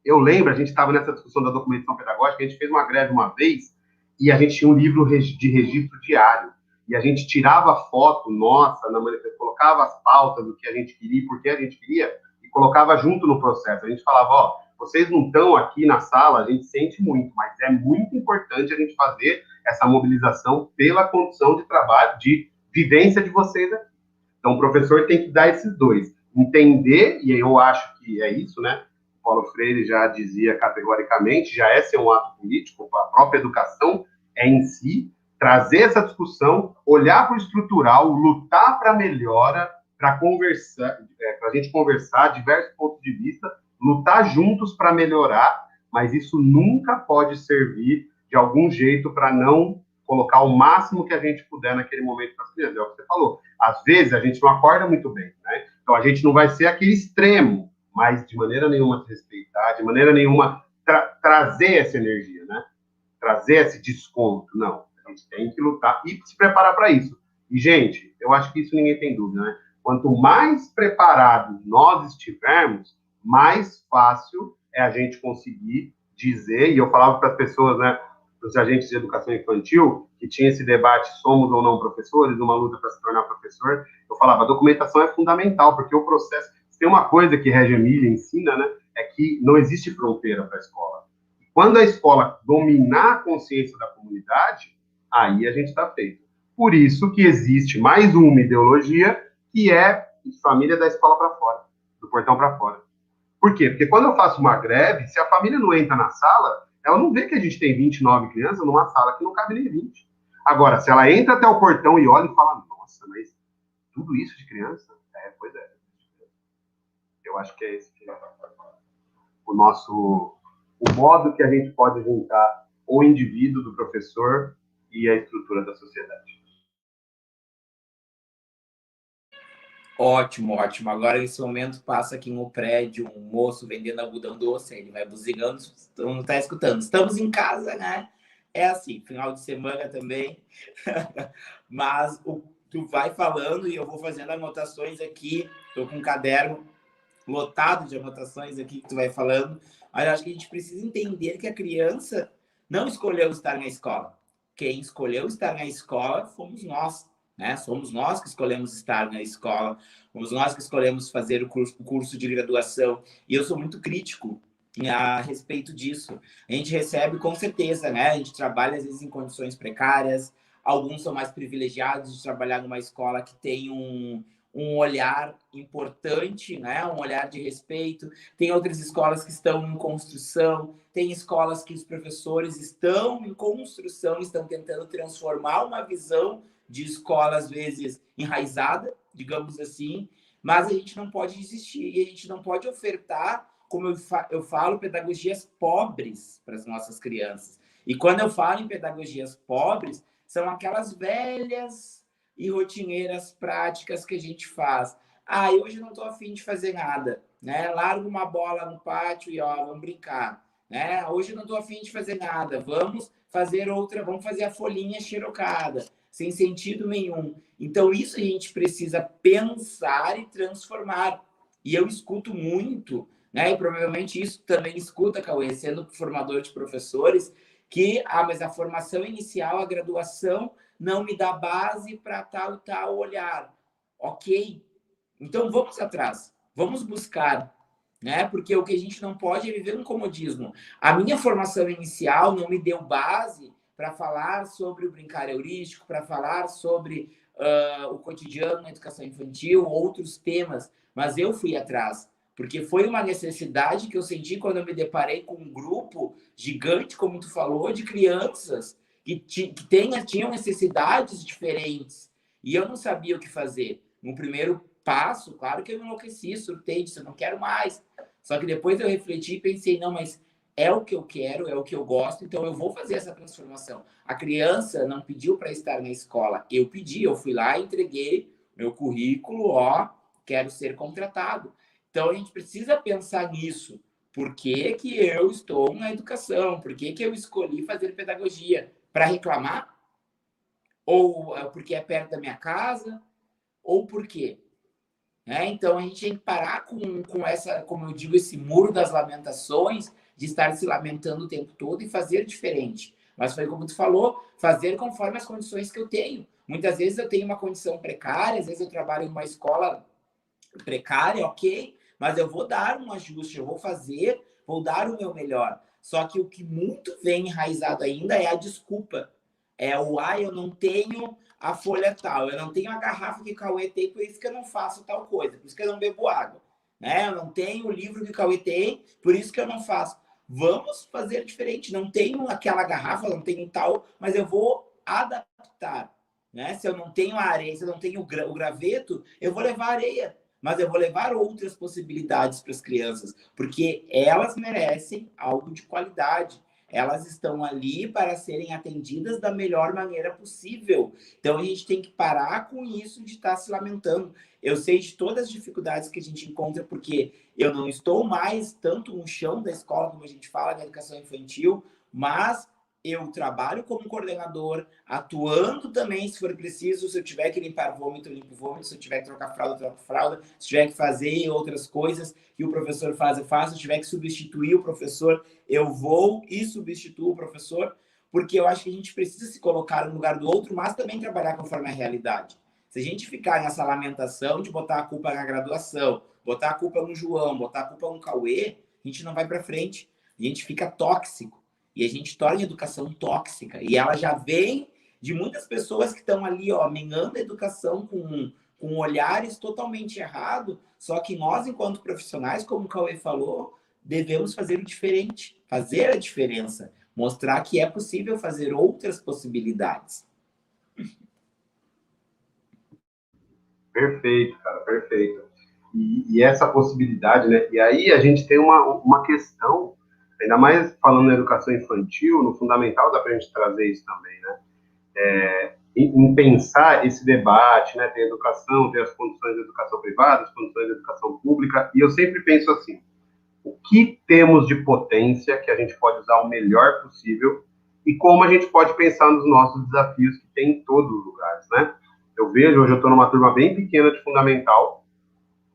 eu lembro, a gente estava nessa discussão da documentação pedagógica, a gente fez uma greve uma vez e a gente tinha um livro de registro diário. E a gente tirava foto nossa na manifestação, colocava as pautas do que a gente queria, por que a gente queria, e colocava junto no processo. A gente falava, vocês não estão aqui na sala, a gente sente muito, mas é muito importante a gente fazer essa mobilização pela condição de trabalho, de vivência de vocês aqui. Então, o professor tem que dar esses dois. Entender, e eu acho que é isso, né? Paulo Freire já dizia categoricamente, já é ser um ato político, a própria educação é em si, trazer essa discussão, olhar para o estrutural, lutar para a melhora, para conversar, para a gente conversar diversos pontos de vista, lutar juntos para melhorar, mas isso nunca pode servir de algum jeito para não colocar o máximo que a gente puder naquele momento para as crianças. É o que você falou. Às vezes a gente não acorda muito bem, né? Então a gente não vai ser aquele extremo, mas de maneira nenhuma se respeitar, de maneira nenhuma trazer essa energia, né? Trazer esse desconto. Não, a gente tem que lutar e se preparar para isso. E, gente, eu acho que isso ninguém tem dúvida, né? Quanto mais preparados nós estivermos, mais fácil é a gente conseguir dizer, e eu falava para as pessoas, né, os agentes de educação infantil, que tinha esse debate, somos ou não professores, uma luta para se tornar professor, eu falava, a documentação é fundamental, porque o processo... Tem uma coisa que Reggio Emilia ensina, né, é que não existe fronteira para a escola. Quando a escola dominar a consciência da comunidade, aí a gente está feito. Por isso que existe mais uma ideologia, que é família da escola para fora, do portão para fora. Por quê? Porque quando eu faço uma greve, se a família não entra na sala, ela não vê que a gente tem 29 crianças numa sala que não cabe nem 20. Agora, se ela entra até o portão e olha e fala, nossa, mas tudo isso de criança? Pois é. Eu acho que é esse que é o modo que a gente pode juntar o indivíduo do professor e a estrutura da sociedade. Ótimo, ótimo. Agora, nesse momento, passa aqui no prédio um moço vendendo algodão doce, ele vai buzigando, não está escutando. Estamos em casa, né? É assim, final de semana também. Mas tu vai falando e eu vou fazendo anotações aqui. Estou com um caderno lotado de anotações aqui que tu vai falando. Mas eu acho que a gente precisa entender que a criança não escolheu estar na escola. Quem escolheu estar na escola fomos nós. Né? Somos nós que escolhemos estar na escola, somos nós que escolhemos fazer o curso de graduação, e eu sou muito crítico a respeito disso. A gente recebe, com certeza, né? A gente trabalha, às vezes, em condições precárias, alguns são mais privilegiados de trabalhar numa escola que tem um olhar importante, né? Um olhar de respeito. Tem outras escolas que estão em construção, tem escolas que os professores estão em construção, estão tentando transformar uma visão de escola, às vezes, enraizada, digamos assim, mas a gente não pode desistir e a gente não pode ofertar, como eu falo, pedagogias pobres para as nossas crianças. E quando eu falo em pedagogias pobres, são aquelas velhas e rotineiras práticas que a gente faz. Hoje eu não estou afim de fazer nada, né? Largo uma bola no pátio e vamos brincar. Né? Hoje eu não estou afim de fazer nada, vamos fazer a folhinha xerocada, sem sentido nenhum. Então, isso a gente precisa pensar e transformar. E eu escuto muito, né? E provavelmente isso também escuta, Cauê, sendo formador de professores, que, mas a formação inicial, a graduação, não me dá base para tal olhar. Ok. Então, vamos atrás. Vamos buscar. Né? Porque o que a gente não pode é viver um comodismo. A minha formação inicial não me deu base para falar sobre o brincar heurístico, para falar sobre o cotidiano na educação infantil, outros temas, mas eu fui atrás, porque foi uma necessidade que eu senti quando eu me deparei com um grupo gigante, como tu falou, de crianças que tinham necessidades diferentes, e eu não sabia o que fazer. No primeiro passo, claro que eu enlouqueci, surtei, disse, eu não quero mais. Só que depois eu refleti e pensei, não, mas é o que eu quero, é o que eu gosto, então eu vou fazer essa transformação. A criança não pediu para estar na escola, eu pedi, eu fui lá e entreguei meu currículo, quero ser contratado. Então a gente precisa pensar nisso. Por que que eu estou na educação? Por que que eu escolhi fazer pedagogia? Para reclamar? Ou porque é perto da minha casa? Ou por quê? Então a gente tem que parar com essa, como eu digo, esse muro das lamentações, de estar se lamentando o tempo todo e fazer diferente. Mas foi como tu falou, fazer conforme as condições que eu tenho. Muitas vezes eu tenho uma condição precária, às vezes eu trabalho em uma escola precária, ok, mas eu vou dar um ajuste, eu vou dar o meu melhor. Só que o que muito vem enraizado ainda é a desculpa. É o, eu não tenho a folha tal, eu não tenho a garrafa que o Cauê tem, por isso que eu não faço tal coisa, por isso que eu não bebo água. Né? Eu não tenho o livro que o Cauê tem, por isso que eu não faço. Vamos fazer diferente. Não tenho aquela garrafa, não tenho tal, mas eu vou adaptar. Né? Se eu não tenho a areia, se eu não tenho o graveto, eu vou levar areia. Mas eu vou levar outras possibilidades para as crianças, porque elas merecem algo de qualidade. Elas estão ali para serem atendidas da melhor maneira possível. Então, a gente tem que parar com isso de estar se lamentando. Eu sei de todas as dificuldades que a gente encontra, porque eu não estou mais tanto no chão da escola, como a gente fala, na educação infantil, mas eu trabalho como coordenador, atuando também, se for preciso, se eu tiver que limpar vômito, eu limpo vômito, se eu tiver que trocar fralda, eu troco fralda, se tiver que fazer outras coisas que o professor faz, eu faço, se tiver que substituir o professor, eu vou e substituo o professor, porque eu acho que a gente precisa se colocar no lugar do outro, mas também trabalhar conforme a realidade. Se a gente ficar nessa lamentação de botar a culpa na graduação, botar a culpa no João, botar a culpa no Cauê, a gente não vai para frente, a gente fica tóxico. E a gente torna a educação tóxica. E ela já vem de muitas pessoas que estão ali, minando a educação com olhares totalmente errados, só que nós, enquanto profissionais, como o Cauê falou, devemos fazer o diferente, fazer a diferença, mostrar que é possível fazer outras possibilidades. Perfeito, cara, perfeito. E essa possibilidade, né? E aí a gente tem uma questão, ainda mais falando na educação infantil, no fundamental dá para a gente trazer isso também, né? Em pensar esse debate, né? Tem a educação, tem as condições da educação privada, as condições da educação pública, e eu sempre penso assim, o que temos de potência que a gente pode usar o melhor possível e como a gente pode pensar nos nossos desafios que tem em todos os lugares, né? Eu vejo, hoje eu estou numa turma bem pequena de fundamental,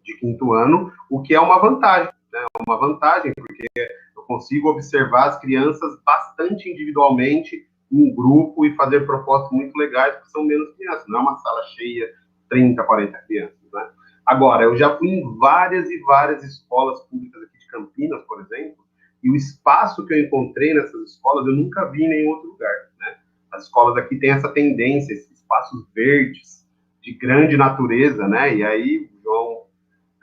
de 5º ano, o que é uma vantagem, né? Uma vantagem, porque eu consigo observar as crianças bastante individualmente, em grupo, e fazer propostas muito legais, porque são menos crianças, não é uma sala cheia, 30, 40 crianças, né? Agora, eu já fui em várias e várias escolas públicas aqui de Campinas, por exemplo, e o espaço que eu encontrei nessas escolas eu nunca vi em nenhum outro lugar, né? As escolas aqui têm essa tendência, esses espaços verdes, de grande natureza, né? E aí, o João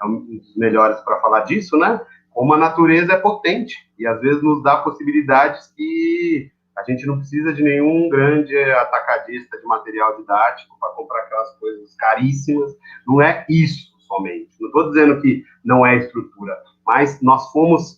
é um dos melhores para falar disso, né? Como a natureza é potente e às vezes nos dá possibilidades que a gente não precisa de nenhum grande atacadista de material didático para comprar aquelas coisas caríssimas. Não é isso somente. Não estou dizendo que não é estrutura, mas nós fomos...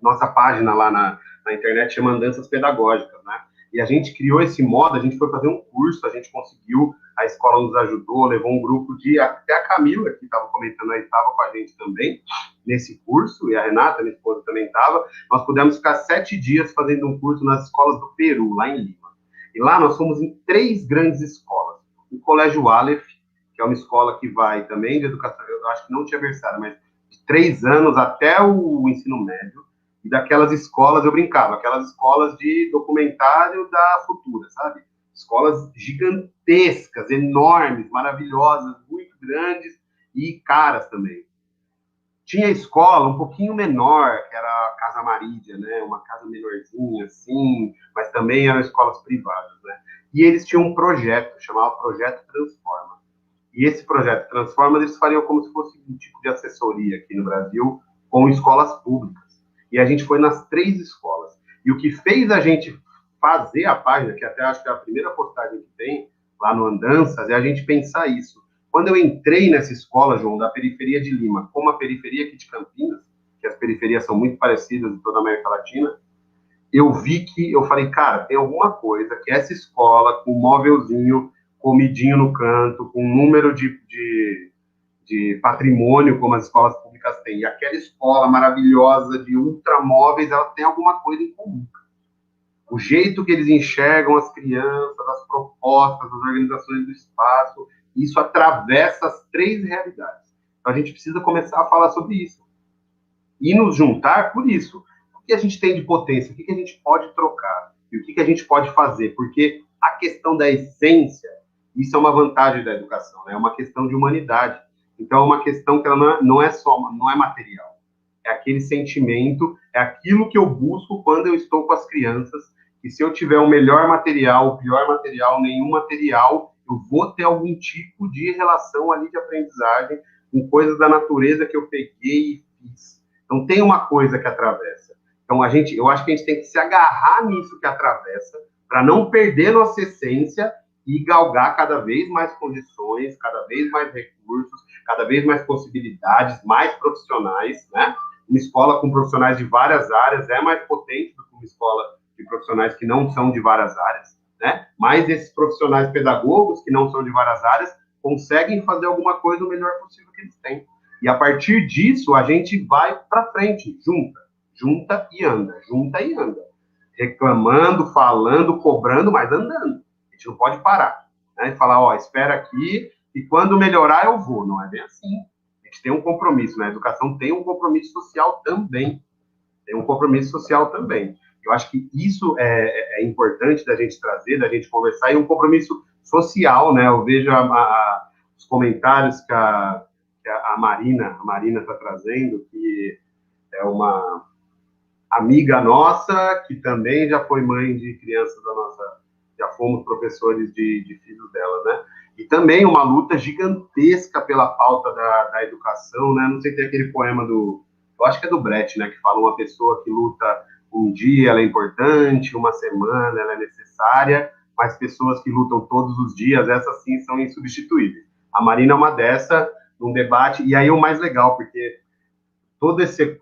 nossa página lá na internet chama Andanças Pedagógicas, né? E a gente criou esse modo, a gente foi fazer um curso, a gente conseguiu, a escola nos ajudou, levou um grupo de... Até a Camila, que estava comentando aí, estava com a gente também nesse curso, e a Renata, minha esposa, também estava. Nós pudemos ficar 7 dias fazendo um curso nas escolas do Peru, lá em Lima. E lá nós fomos em 3 grandes escolas. O Colégio Aleph, que é uma escola que vai também de educação, eu acho que não tinha berçário, mas de 3 anos até o ensino médio. E daquelas escolas, eu brincava, aquelas escolas de documentário da Futura, sabe? Escolas gigantescas, enormes, maravilhosas, muito grandes e caras também. Tinha escola um pouquinho menor, que era a Casa Marília, né? Uma casa menorzinha, assim, mas também eram escolas privadas, né? E eles tinham um projeto, chamava Projeto Transforma. E esse Projeto Transforma, eles fariam como se fosse um tipo de assessoria aqui no Brasil com escolas públicas. E a gente foi nas 3 escolas. E o que fez a gente fazer a página, que até acho que é a primeira postagem que tem lá no Andanças, é a gente pensar isso. Quando eu entrei nessa escola, João, da periferia de Lima, como a periferia aqui de Campinas, que as periferias são muito parecidas em toda a América Latina, eu vi que, eu falei, cara, tem alguma coisa que essa escola, com um móvelzinho, comidinho no canto, com um número de patrimônio, como as escolas públicas têm, e aquela escola maravilhosa de ultramóveis, ela tem alguma coisa em comum. O jeito que eles enxergam as crianças, as propostas, as organizações do espaço, isso atravessa as 3 realidades. Então, a gente precisa começar a falar sobre isso. E nos juntar por isso. O que a gente tem de potência? O que a gente pode trocar? E o que a gente pode fazer? Porque a questão da essência, isso é uma vantagem da educação, né? É uma questão de humanidade. Então, é uma questão que ela não é material. É aquele sentimento, é aquilo que eu busco quando eu estou com as crianças, e se eu tiver o melhor material, o pior material, nenhum material, eu vou ter algum tipo de relação ali de aprendizagem com coisas da natureza que eu peguei e fiz. Então, tem uma coisa que atravessa. Então, eu acho que a gente tem que se agarrar nisso que atravessa, para não perder nossa essência e galgar cada vez mais condições, cada vez mais recursos, cada vez mais possibilidades, mais profissionais, né? Uma escola com profissionais de várias áreas é mais potente do que uma escola de profissionais que não são de várias áreas, né? Mas esses profissionais pedagogos que não são de várias áreas conseguem fazer alguma coisa o melhor possível que eles têm. E a partir disso, a gente vai para frente, junta e anda, reclamando, falando, cobrando, mas andando. A gente não pode parar, né? E falar, ó, espera aqui, e quando melhorar eu vou. Não é bem assim. A gente tem um compromisso, né? A educação tem um compromisso social também. Eu acho que isso é importante da gente trazer, da gente conversar, e um compromisso social, né? Eu vejo os comentários que a Marina está trazendo, que é uma amiga nossa, que também já foi mãe de crianças da nossa, já fomos professores de filhos dela, né? E também uma luta gigantesca pela pauta da educação, né? Não sei se tem aquele poema eu acho que é do Brecht, né? Que fala uma pessoa que luta um dia, ela é importante, uma semana, ela é necessária, mas pessoas que lutam todos os dias, essas sim são insubstituíveis. A Marina é uma dessa, num debate, e aí o mais legal, porque todo esse,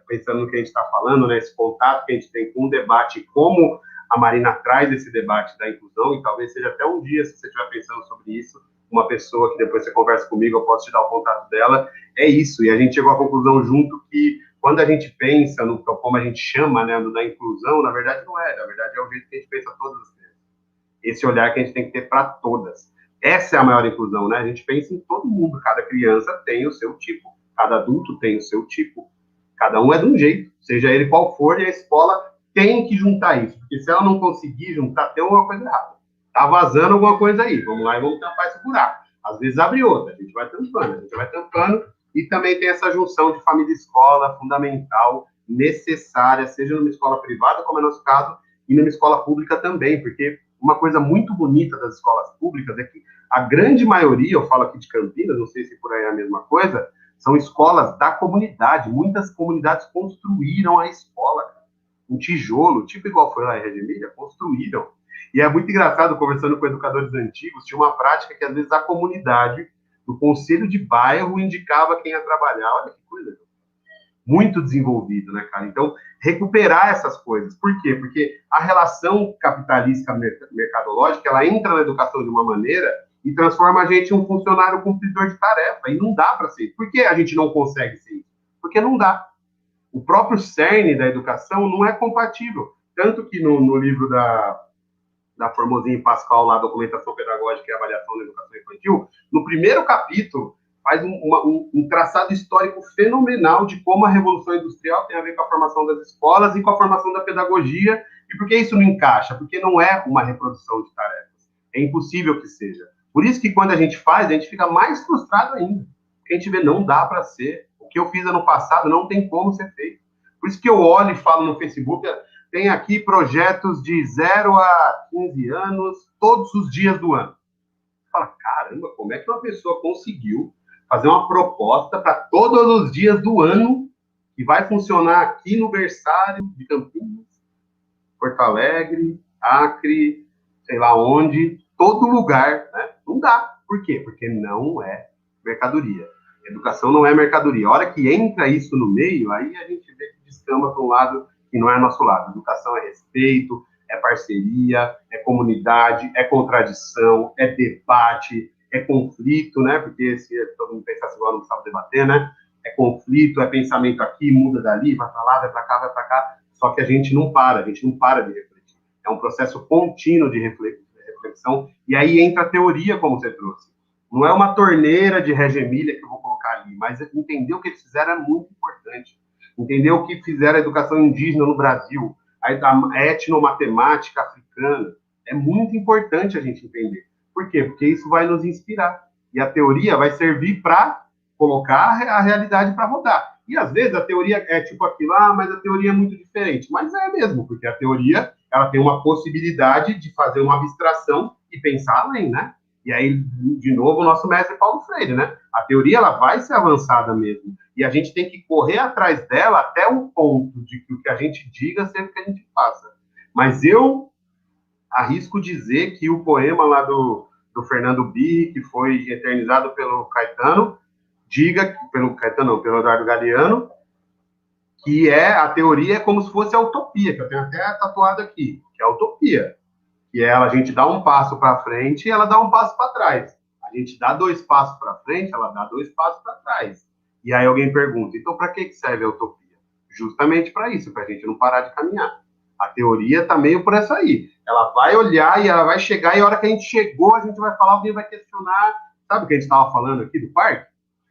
pensando no que a gente está falando, né, esse contato que a gente tem com o debate, como a Marina traz esse debate da inclusão, e talvez seja até um dia, se você estiver pensando sobre isso, uma pessoa que depois você conversa comigo, eu posso te dar o contato dela, é isso, e a gente chegou à conclusão junto que quando a gente pensa no como a gente chama, né, da inclusão, na verdade não é, na verdade é o jeito que a gente pensa todas as vezes. Esse olhar que a gente tem que ter para todas. Essa é a maior inclusão, né? A gente pensa em todo mundo, cada criança tem o seu tipo, cada adulto tem o seu tipo, cada um é de um jeito, seja ele qual for, e a escola tem que juntar isso, porque se ela não conseguir juntar, tem alguma coisa errada. Tá vazando alguma coisa aí, vamos lá e vamos tampar esse buraco. Às vezes abre outra, a gente vai tampando, e também tem essa junção de família e escola fundamental, necessária, seja numa escola privada, como é nosso caso, e numa escola pública também, porque uma coisa muito bonita das escolas públicas é que a grande maioria, eu falo aqui de Campinas, não sei se por aí é a mesma coisa, são escolas da comunidade. Muitas comunidades construíram a escola, um tijolo, tipo igual foi lá em Reggio Emília, construíram. E é muito engraçado, conversando com educadores antigos, tinha uma prática que às vezes a comunidade do conselho de bairro indicava quem ia trabalhar. Olha que coisa, muito desenvolvido, né, cara? Então, recuperar essas coisas. Por quê? Porque a relação capitalista mercadológica, ela entra na educação de uma maneira e transforma a gente em um funcionário cumpridor de tarefa. E não dá para ser. Por que a gente não consegue ser isso? Porque não dá. O próprio cerne da educação não é compatível. Tanto que no livro da Formosinha e Pascoal, lá, Documentação Pedagógica e Avaliação da Educação Infantil, no primeiro capítulo, faz um traçado histórico fenomenal de como a Revolução Industrial tem a ver com a formação das escolas e com a formação da pedagogia. E por que isso não encaixa? Porque não é uma reprodução de tarefas. É impossível que seja. Por isso que quando a gente faz, a gente fica mais frustrado ainda. Porque a gente vê, não dá para ser. O que eu fiz ano passado não tem como ser feito. Por isso que eu olho e falo no Facebook, tem aqui projetos de 0 a 15 anos, todos os dias do ano. Você fala, caramba, como é que uma pessoa conseguiu fazer uma proposta para todos os dias do ano que vai funcionar aqui no berçário de Campinas, Porto Alegre, Acre, sei lá onde, todo lugar, né? Não dá. Por quê? Porque não é mercadoria. Educação não é mercadoria. A hora que entra isso no meio, aí a gente vê que descamba para um lado que não é nosso lado. Educação é respeito, é parceria, é comunidade, é contradição, é debate, é conflito, né? Porque se todo mundo pensasse igual, não sabe debater, né? É conflito, é pensamento aqui, muda dali, vai para lá, vai para cá, vai para cá. Só que a gente não para de refletir. É um processo contínuo de reflexão. E aí entra a teoria, como você trouxe. Não é uma torneira de Reggio Emília que eu vou colocar ali, mas entender o que eles fizeram é muito importante. Entender o que fizeram a educação indígena no Brasil, a etnomatemática africana, é muito importante a gente entender. Por quê? Porque isso vai nos inspirar. E a teoria vai servir para colocar a realidade para rodar. E às vezes a teoria é tipo aquilo, mas a teoria é muito diferente. Mas é mesmo, porque a teoria ela tem uma possibilidade de fazer uma abstração e pensar além, né? E aí, de novo, o nosso mestre Paulo Freire, né? A teoria ela vai ser avançada mesmo. E a gente tem que correr atrás dela até o ponto de que o que a gente diga seja o que a gente faça. Mas eu arrisco dizer que o poema lá do Fernando Birri, que foi eternizado pelo Caetano, pelo Eduardo Galeano, que a teoria é como se fosse a utopia, que eu tenho até tatuado aqui, que é a utopia. Que é a gente dá um passo para frente e ela dá um passo para trás. A gente dá 2 passos para frente, ela dá 2 passos para trás. E aí alguém pergunta, então para que serve a utopia? Justamente para isso, para a gente não parar de caminhar. A teoria está meio por essa aí. Ela vai olhar e ela vai chegar, e a hora que a gente chegou, a gente vai falar, alguém vai questionar. Sabe o que a gente estava falando aqui do parque?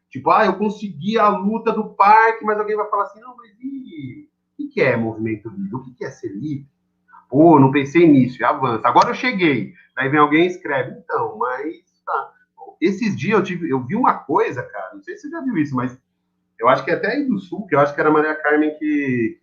Tipo, eu consegui a luta do parque, mas alguém vai falar assim, não, mas e o que é movimento livre? O que é ser livre? Pô, não pensei nisso, e avança. Agora eu cheguei. Daí vem alguém e escreve, então, mas tá. Esses dias eu vi uma coisa, cara, não sei se você já viu isso, mas eu acho que até aí do Sul, que eu acho que era a Maria Carmen que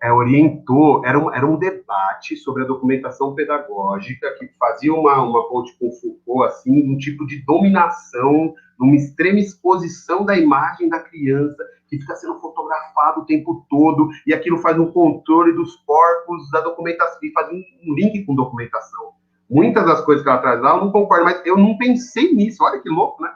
orientou, era um debate sobre a documentação pedagógica que fazia uma ponte com Foucault, assim, um tipo de dominação, numa extrema exposição da imagem da criança, que fica sendo fotografado o tempo todo, e aquilo faz um controle dos corpos da documentação, e faz um link com documentação. Muitas das coisas que ela traz lá, eu não concordo, mas eu não pensei nisso, olha que louco, né?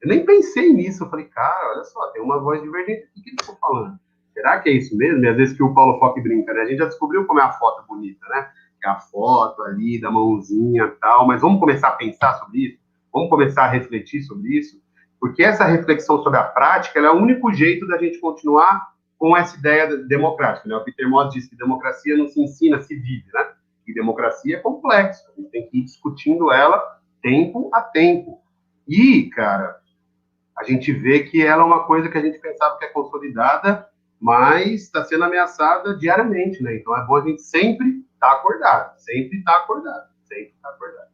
Eu nem pensei nisso, eu falei, cara, olha só, tem uma voz divergente, o que eles estão falando? Será que é isso mesmo? E às vezes que o Paulo Fock brinca, né? A gente já descobriu como é a foto bonita, né? É a foto ali, da mãozinha e tal, mas vamos começar a pensar sobre isso? Vamos começar a refletir sobre isso? Porque essa reflexão sobre a prática, ela é o único jeito da gente continuar com essa ideia democrática, né? O Peter Moss diz que democracia não se ensina, se vive, né? E democracia é complexo, a gente tem que ir discutindo ela tempo a tempo. E, cara, a gente vê que ela é uma coisa que a gente pensava que é consolidada, mas está sendo ameaçada diariamente, né? Então é bom a gente sempre estar acordado, sempre estar acordado, sempre estar acordado.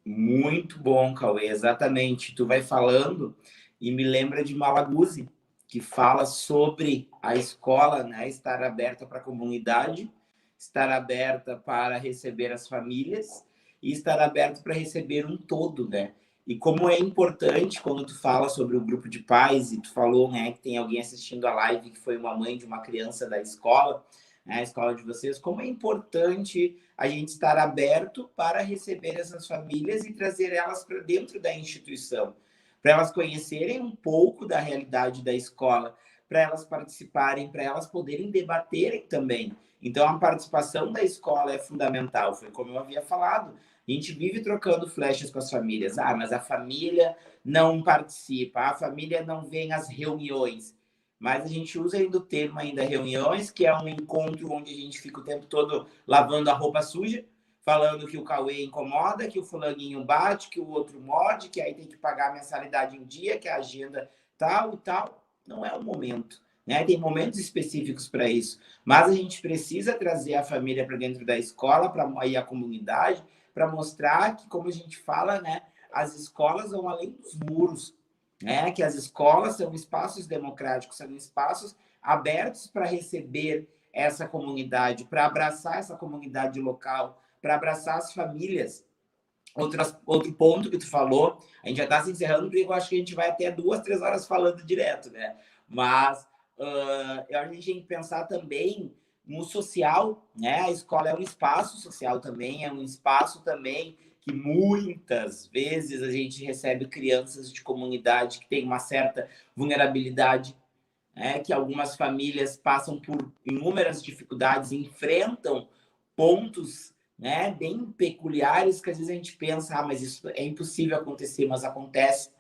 Muito bom, Cauê, exatamente. Tu vai falando e me lembra de Malaguzzi, que fala sobre a escola, né, estar aberta para a comunidade, estar aberta para receber as famílias e estar aberto para receber um todo, né? E como é importante quando tu fala sobre o grupo de pais e tu falou, né, que tem alguém assistindo a live que foi uma mãe de uma criança da escola, né, a escola de vocês, como é importante a gente estar aberto para receber essas famílias e trazer elas para dentro da instituição, para elas conhecerem um pouco da realidade da escola, para elas participarem, para elas poderem debaterem também. Então, a participação da escola é fundamental, foi como eu havia falado. A gente vive trocando flechas com as famílias. Ah, mas a família não participa, a família não vem às reuniões. Mas a gente usa ainda o termo ainda reuniões, que é um encontro onde a gente fica o tempo todo lavando a roupa suja, falando que o Cauê incomoda, que o fulaninho bate, que o outro morde, que aí tem que pagar a mensalidade em dia, que a agenda tal e tal. Não é o momento, né? Tem momentos específicos para isso. Mas a gente precisa trazer a família para dentro da escola, para aí a comunidade, para mostrar que, como a gente fala, né, as escolas vão além dos muros, né? Que as escolas são espaços democráticos, são espaços abertos para receber essa comunidade, para abraçar essa comunidade local, para abraçar as famílias. Outro ponto que tu falou, a gente já está se encerrando, porque eu acho que a gente vai até 2, 3 horas falando direto, né? Mas a gente tem que pensar também no social, né? A escola é um espaço social também, é um espaço também que muitas vezes a gente recebe crianças de comunidade que têm uma certa vulnerabilidade, né? Que algumas famílias passam por inúmeras dificuldades, enfrentam pontos, né, bem peculiares que às vezes a gente pensa, ah, mas isso é impossível acontecer, mas acontece.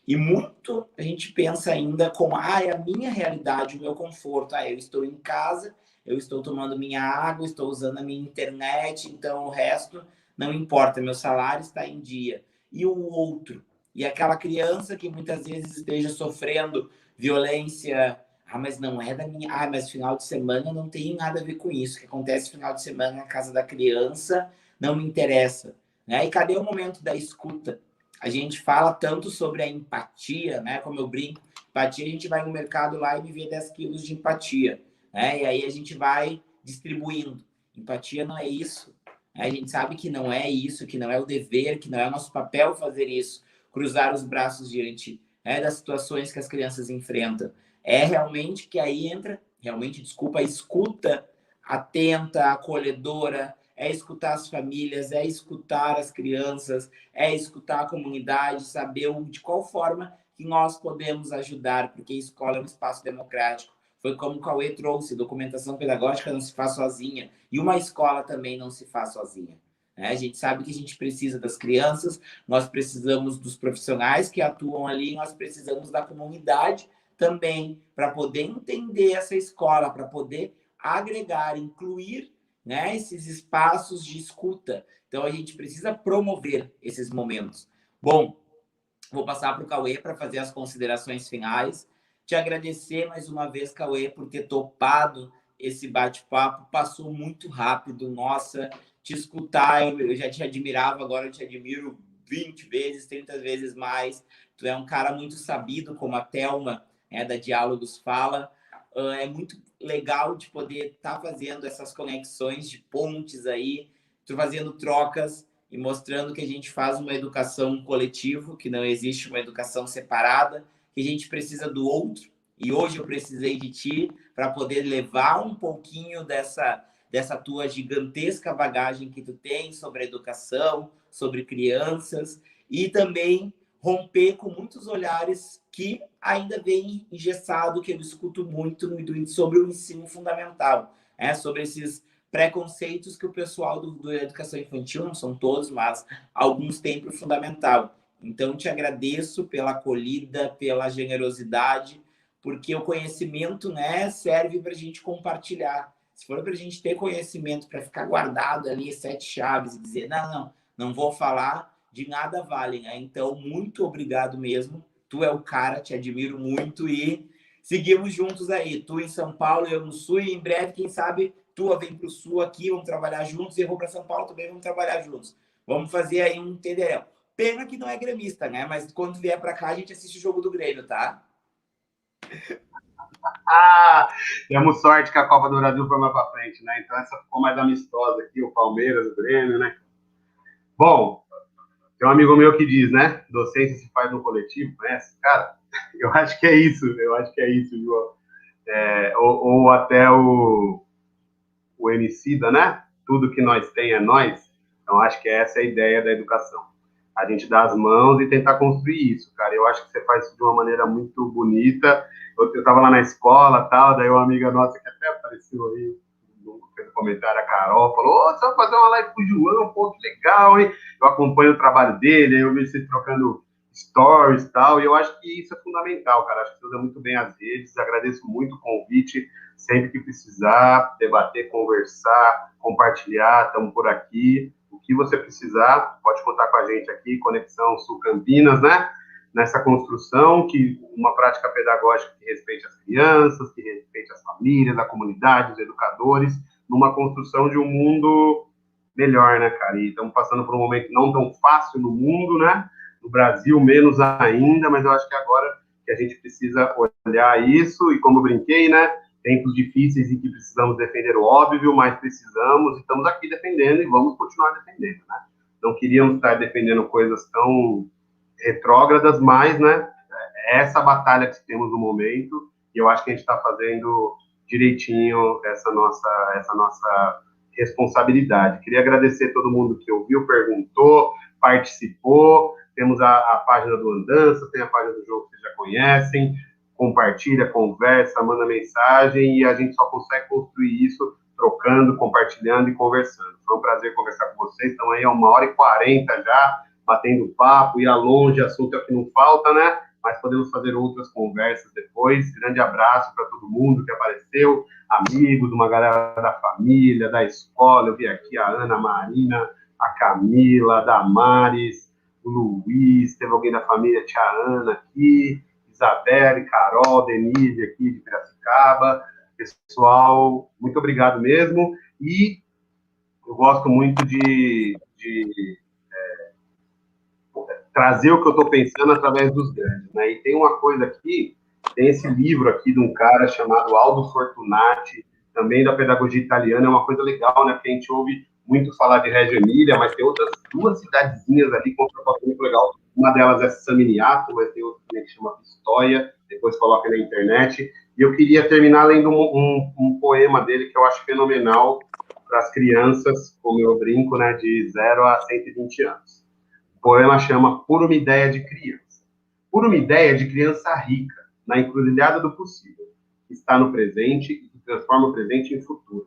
E muito a gente pensa ainda como, ah, é a minha realidade, o meu conforto. Ah, eu estou em casa, eu estou tomando minha água, estou usando a minha internet, então o resto não importa, meu salário está em dia. E o outro? E aquela criança que muitas vezes esteja sofrendo violência, ah, mas não é da minha. Ah, mas final de semana não tem nada a ver com isso. O que acontece final de semana na casa da criança não me interessa. Né? E cadê o momento da escuta? A gente fala tanto sobre a empatia, né? Como eu brinco, empatia, a gente vai no mercado lá e me vê 10 quilos de empatia. Né? E aí a gente vai distribuindo. Empatia não é isso. A gente sabe que não é isso, que não é o dever, que não é o nosso papel fazer isso. Cruzar os braços diante, né, das situações que as crianças enfrentam. É realmente que aí entra, realmente, desculpa, a escuta atenta, acolhedora, é escutar as famílias, é escutar as crianças, é escutar a comunidade, saber de qual forma que nós podemos ajudar, porque a escola é um espaço democrático. Foi como o Cauê trouxe, documentação pedagógica não se faz sozinha, e uma escola também não se faz sozinha. A gente sabe que a gente precisa das crianças, nós precisamos dos profissionais que atuam ali, nós precisamos da comunidade também, para poder entender essa escola, para poder agregar, incluir, né, esses espaços de escuta. Então, a gente precisa promover esses momentos. Bom, vou passar para o Cauê para fazer as considerações finais. Te agradecer mais uma vez, Cauê, por ter topado esse bate-papo. Passou muito rápido. Nossa, te escutar, eu já te admirava, agora eu te admiro 20 vezes, 30 vezes mais. Tu é um cara muito sabido, como a Thelma da Diálogos Fala. É muito legal de poder estar fazendo essas conexões de pontes aí, fazendo trocas e mostrando que a gente faz uma educação coletiva, que não existe uma educação separada, que a gente precisa do outro. E hoje eu precisei de ti para poder levar um pouquinho dessa tua gigantesca bagagem que tu tem sobre educação, sobre crianças, e também romper com muitos olhares que ainda vem engessado, que eu escuto muito sobre o ensino fundamental, sobre esses preconceitos que o pessoal da educação infantil, não são todos, mas alguns têm para o fundamental. Então, te agradeço pela acolhida, pela generosidade, porque o conhecimento, serve para a gente compartilhar. Se for para a gente ter conhecimento para ficar guardado ali, 7 chaves, e dizer, não vou falar, de nada vale, Então, muito obrigado mesmo. Tu é o cara, te admiro muito e seguimos juntos aí. Tu em São Paulo, eu no Sul, e em breve, quem sabe, tu vem para o Sul aqui, vamos trabalhar juntos, e eu vou para São Paulo também, vamos trabalhar juntos. Vamos fazer aí um TDL. Pena que não é gremista, Mas quando vier para cá, a gente assiste o jogo do Grêmio, tá? Temos sorte que a Copa do Brasil foi mais para frente, Então essa ficou mais amistosa aqui, o Palmeiras, o Grêmio, Bom, tem um amigo meu que diz, Docência se faz no coletivo, conhece? Cara, eu acho que é isso, João. Ou até o Emicida, Tudo que nós tem é nós. Então, acho que essa é a ideia da educação. A gente dar as mãos e tentar construir isso, cara. Eu acho que você faz isso de uma maneira muito bonita. Eu estava lá na escola, tal, daí uma amiga nossa que até apareceu aí, fez um comentário, a Carol, falou, você vai fazer uma live com o João, pô, que legal, hein? Eu acompanho o trabalho dele, aí eu vejo vocês trocando stories e tal, e eu acho que isso é fundamental, cara. Acho que você usa muito bem as redes, agradeço muito o convite, sempre que precisar, debater, conversar, compartilhar, estamos por aqui. O que você precisar, pode contar com a gente aqui, Conexão Sul Campinas, Nessa construção, que uma prática pedagógica que respeite as crianças, que respeite as famílias, a comunidade, os educadores, numa construção de um mundo melhor, cara? E estamos passando por um momento não tão fácil no mundo, No Brasil, menos ainda, mas eu acho que agora que a gente precisa olhar isso, e como eu brinquei, Tempos difíceis em que precisamos defender o óbvio, mas precisamos, e estamos aqui defendendo e vamos continuar defendendo, Não queríamos estar defendendo coisas tão retrógradas, mas, é essa batalha que temos no momento, e eu acho que a gente está fazendo direitinho essa nossa responsabilidade. Queria agradecer a todo mundo que ouviu, perguntou, participou. Temos a página do Andança, tem a página do jogo que vocês já conhecem. Compartilha, conversa, manda mensagem, e a gente só consegue construir isso trocando, compartilhando e conversando. Foi um prazer conversar com vocês. Estão aí a 1h40 já, batendo papo, ir longe, assunto é o que não falta, Mas podemos fazer outras conversas depois. Grande abraço para todo mundo que apareceu, amigos, uma galera da família, da escola. Eu vi aqui a Ana, a Marina, a Camila, a Damares, o Luiz, teve alguém da família, tia Ana aqui, Isabelle, Carol, Denise aqui de Piracicaba. Pessoal, muito obrigado mesmo. E eu gosto muito de trazer o que eu estou pensando através dos grandes, E tem uma coisa aqui, tem esse livro aqui de um cara chamado Aldo Fortunati, também da pedagogia italiana, é uma coisa legal, Porque a gente ouve muito falar de Reggio Emília, mas tem outras 2 cidadezinhas ali com um propósito muito legal. Uma delas é San Miniato, mas tem outra que chama Pistoia, depois coloca na internet. E eu queria terminar lendo um poema dele que eu acho fenomenal para as crianças, como eu brinco, de 0 a 120 anos. O poema chama Por uma Ideia de Criança. Por uma ideia de criança rica, na encruzilhada do possível, que está no presente e que transforma o presente em futuro.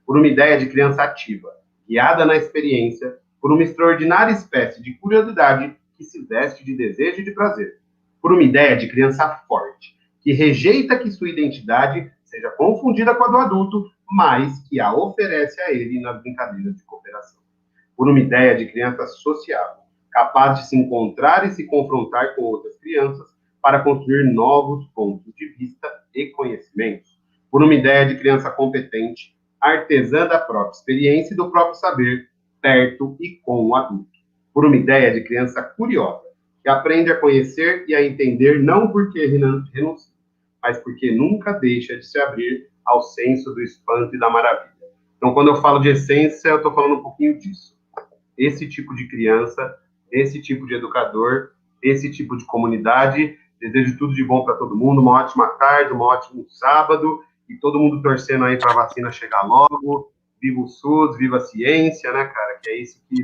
Por uma ideia de criança ativa, guiada na experiência, por uma extraordinária espécie de curiosidade que se veste de desejo e de prazer. Por uma ideia de criança forte, que rejeita que sua identidade seja confundida com a do adulto, mas que a oferece a ele nas brincadeiras de cooperação. Por uma ideia de criança sociável, capaz de se encontrar e se confrontar com outras crianças para construir novos pontos de vista e conhecimentos. Por uma ideia de criança competente, artesã da própria experiência e do próprio saber, perto e com o adulto. Por uma ideia de criança curiosa, que aprende a conhecer e a entender não porque renuncia, mas porque nunca deixa de se abrir ao senso do espanto e da maravilha. Então, quando eu falo de essência, eu estou falando um pouquinho disso. Esse tipo de criança, esse tipo de educador, esse tipo de comunidade. Desejo tudo de bom para todo mundo, uma ótima tarde, um ótimo sábado, e todo mundo torcendo aí para a vacina chegar logo. Viva o SUS, viva a ciência, né, cara? Que é isso que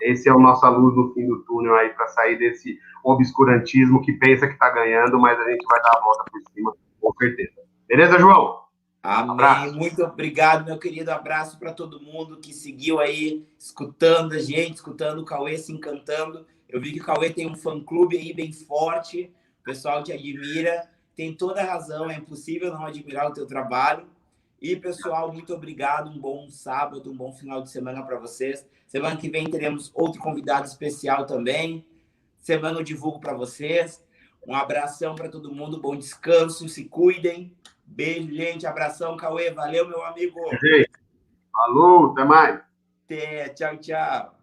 esse é o nossa luz no fim do túnel aí para sair desse obscurantismo que pensa que está ganhando, mas a gente vai dar a volta por cima, com certeza. Beleza, João? Amém. Abraço. Muito obrigado, meu querido. Abraço para todo mundo que seguiu aí, escutando a gente, escutando o Cauê, se encantando. Eu vi que o Cauê tem um fã-clube aí bem forte, o pessoal te admira, tem toda a razão, é impossível não admirar o teu trabalho. E, pessoal, muito obrigado, um bom sábado, um bom final de semana para vocês. Semana que vem teremos outro convidado especial também. Semana eu divulgo para vocês. Um abração para todo mundo, bom descanso, se cuidem. Beijo, gente. Abração, Cauê. Valeu, meu amigo. Falou, até mais. Até. Tchau, tchau.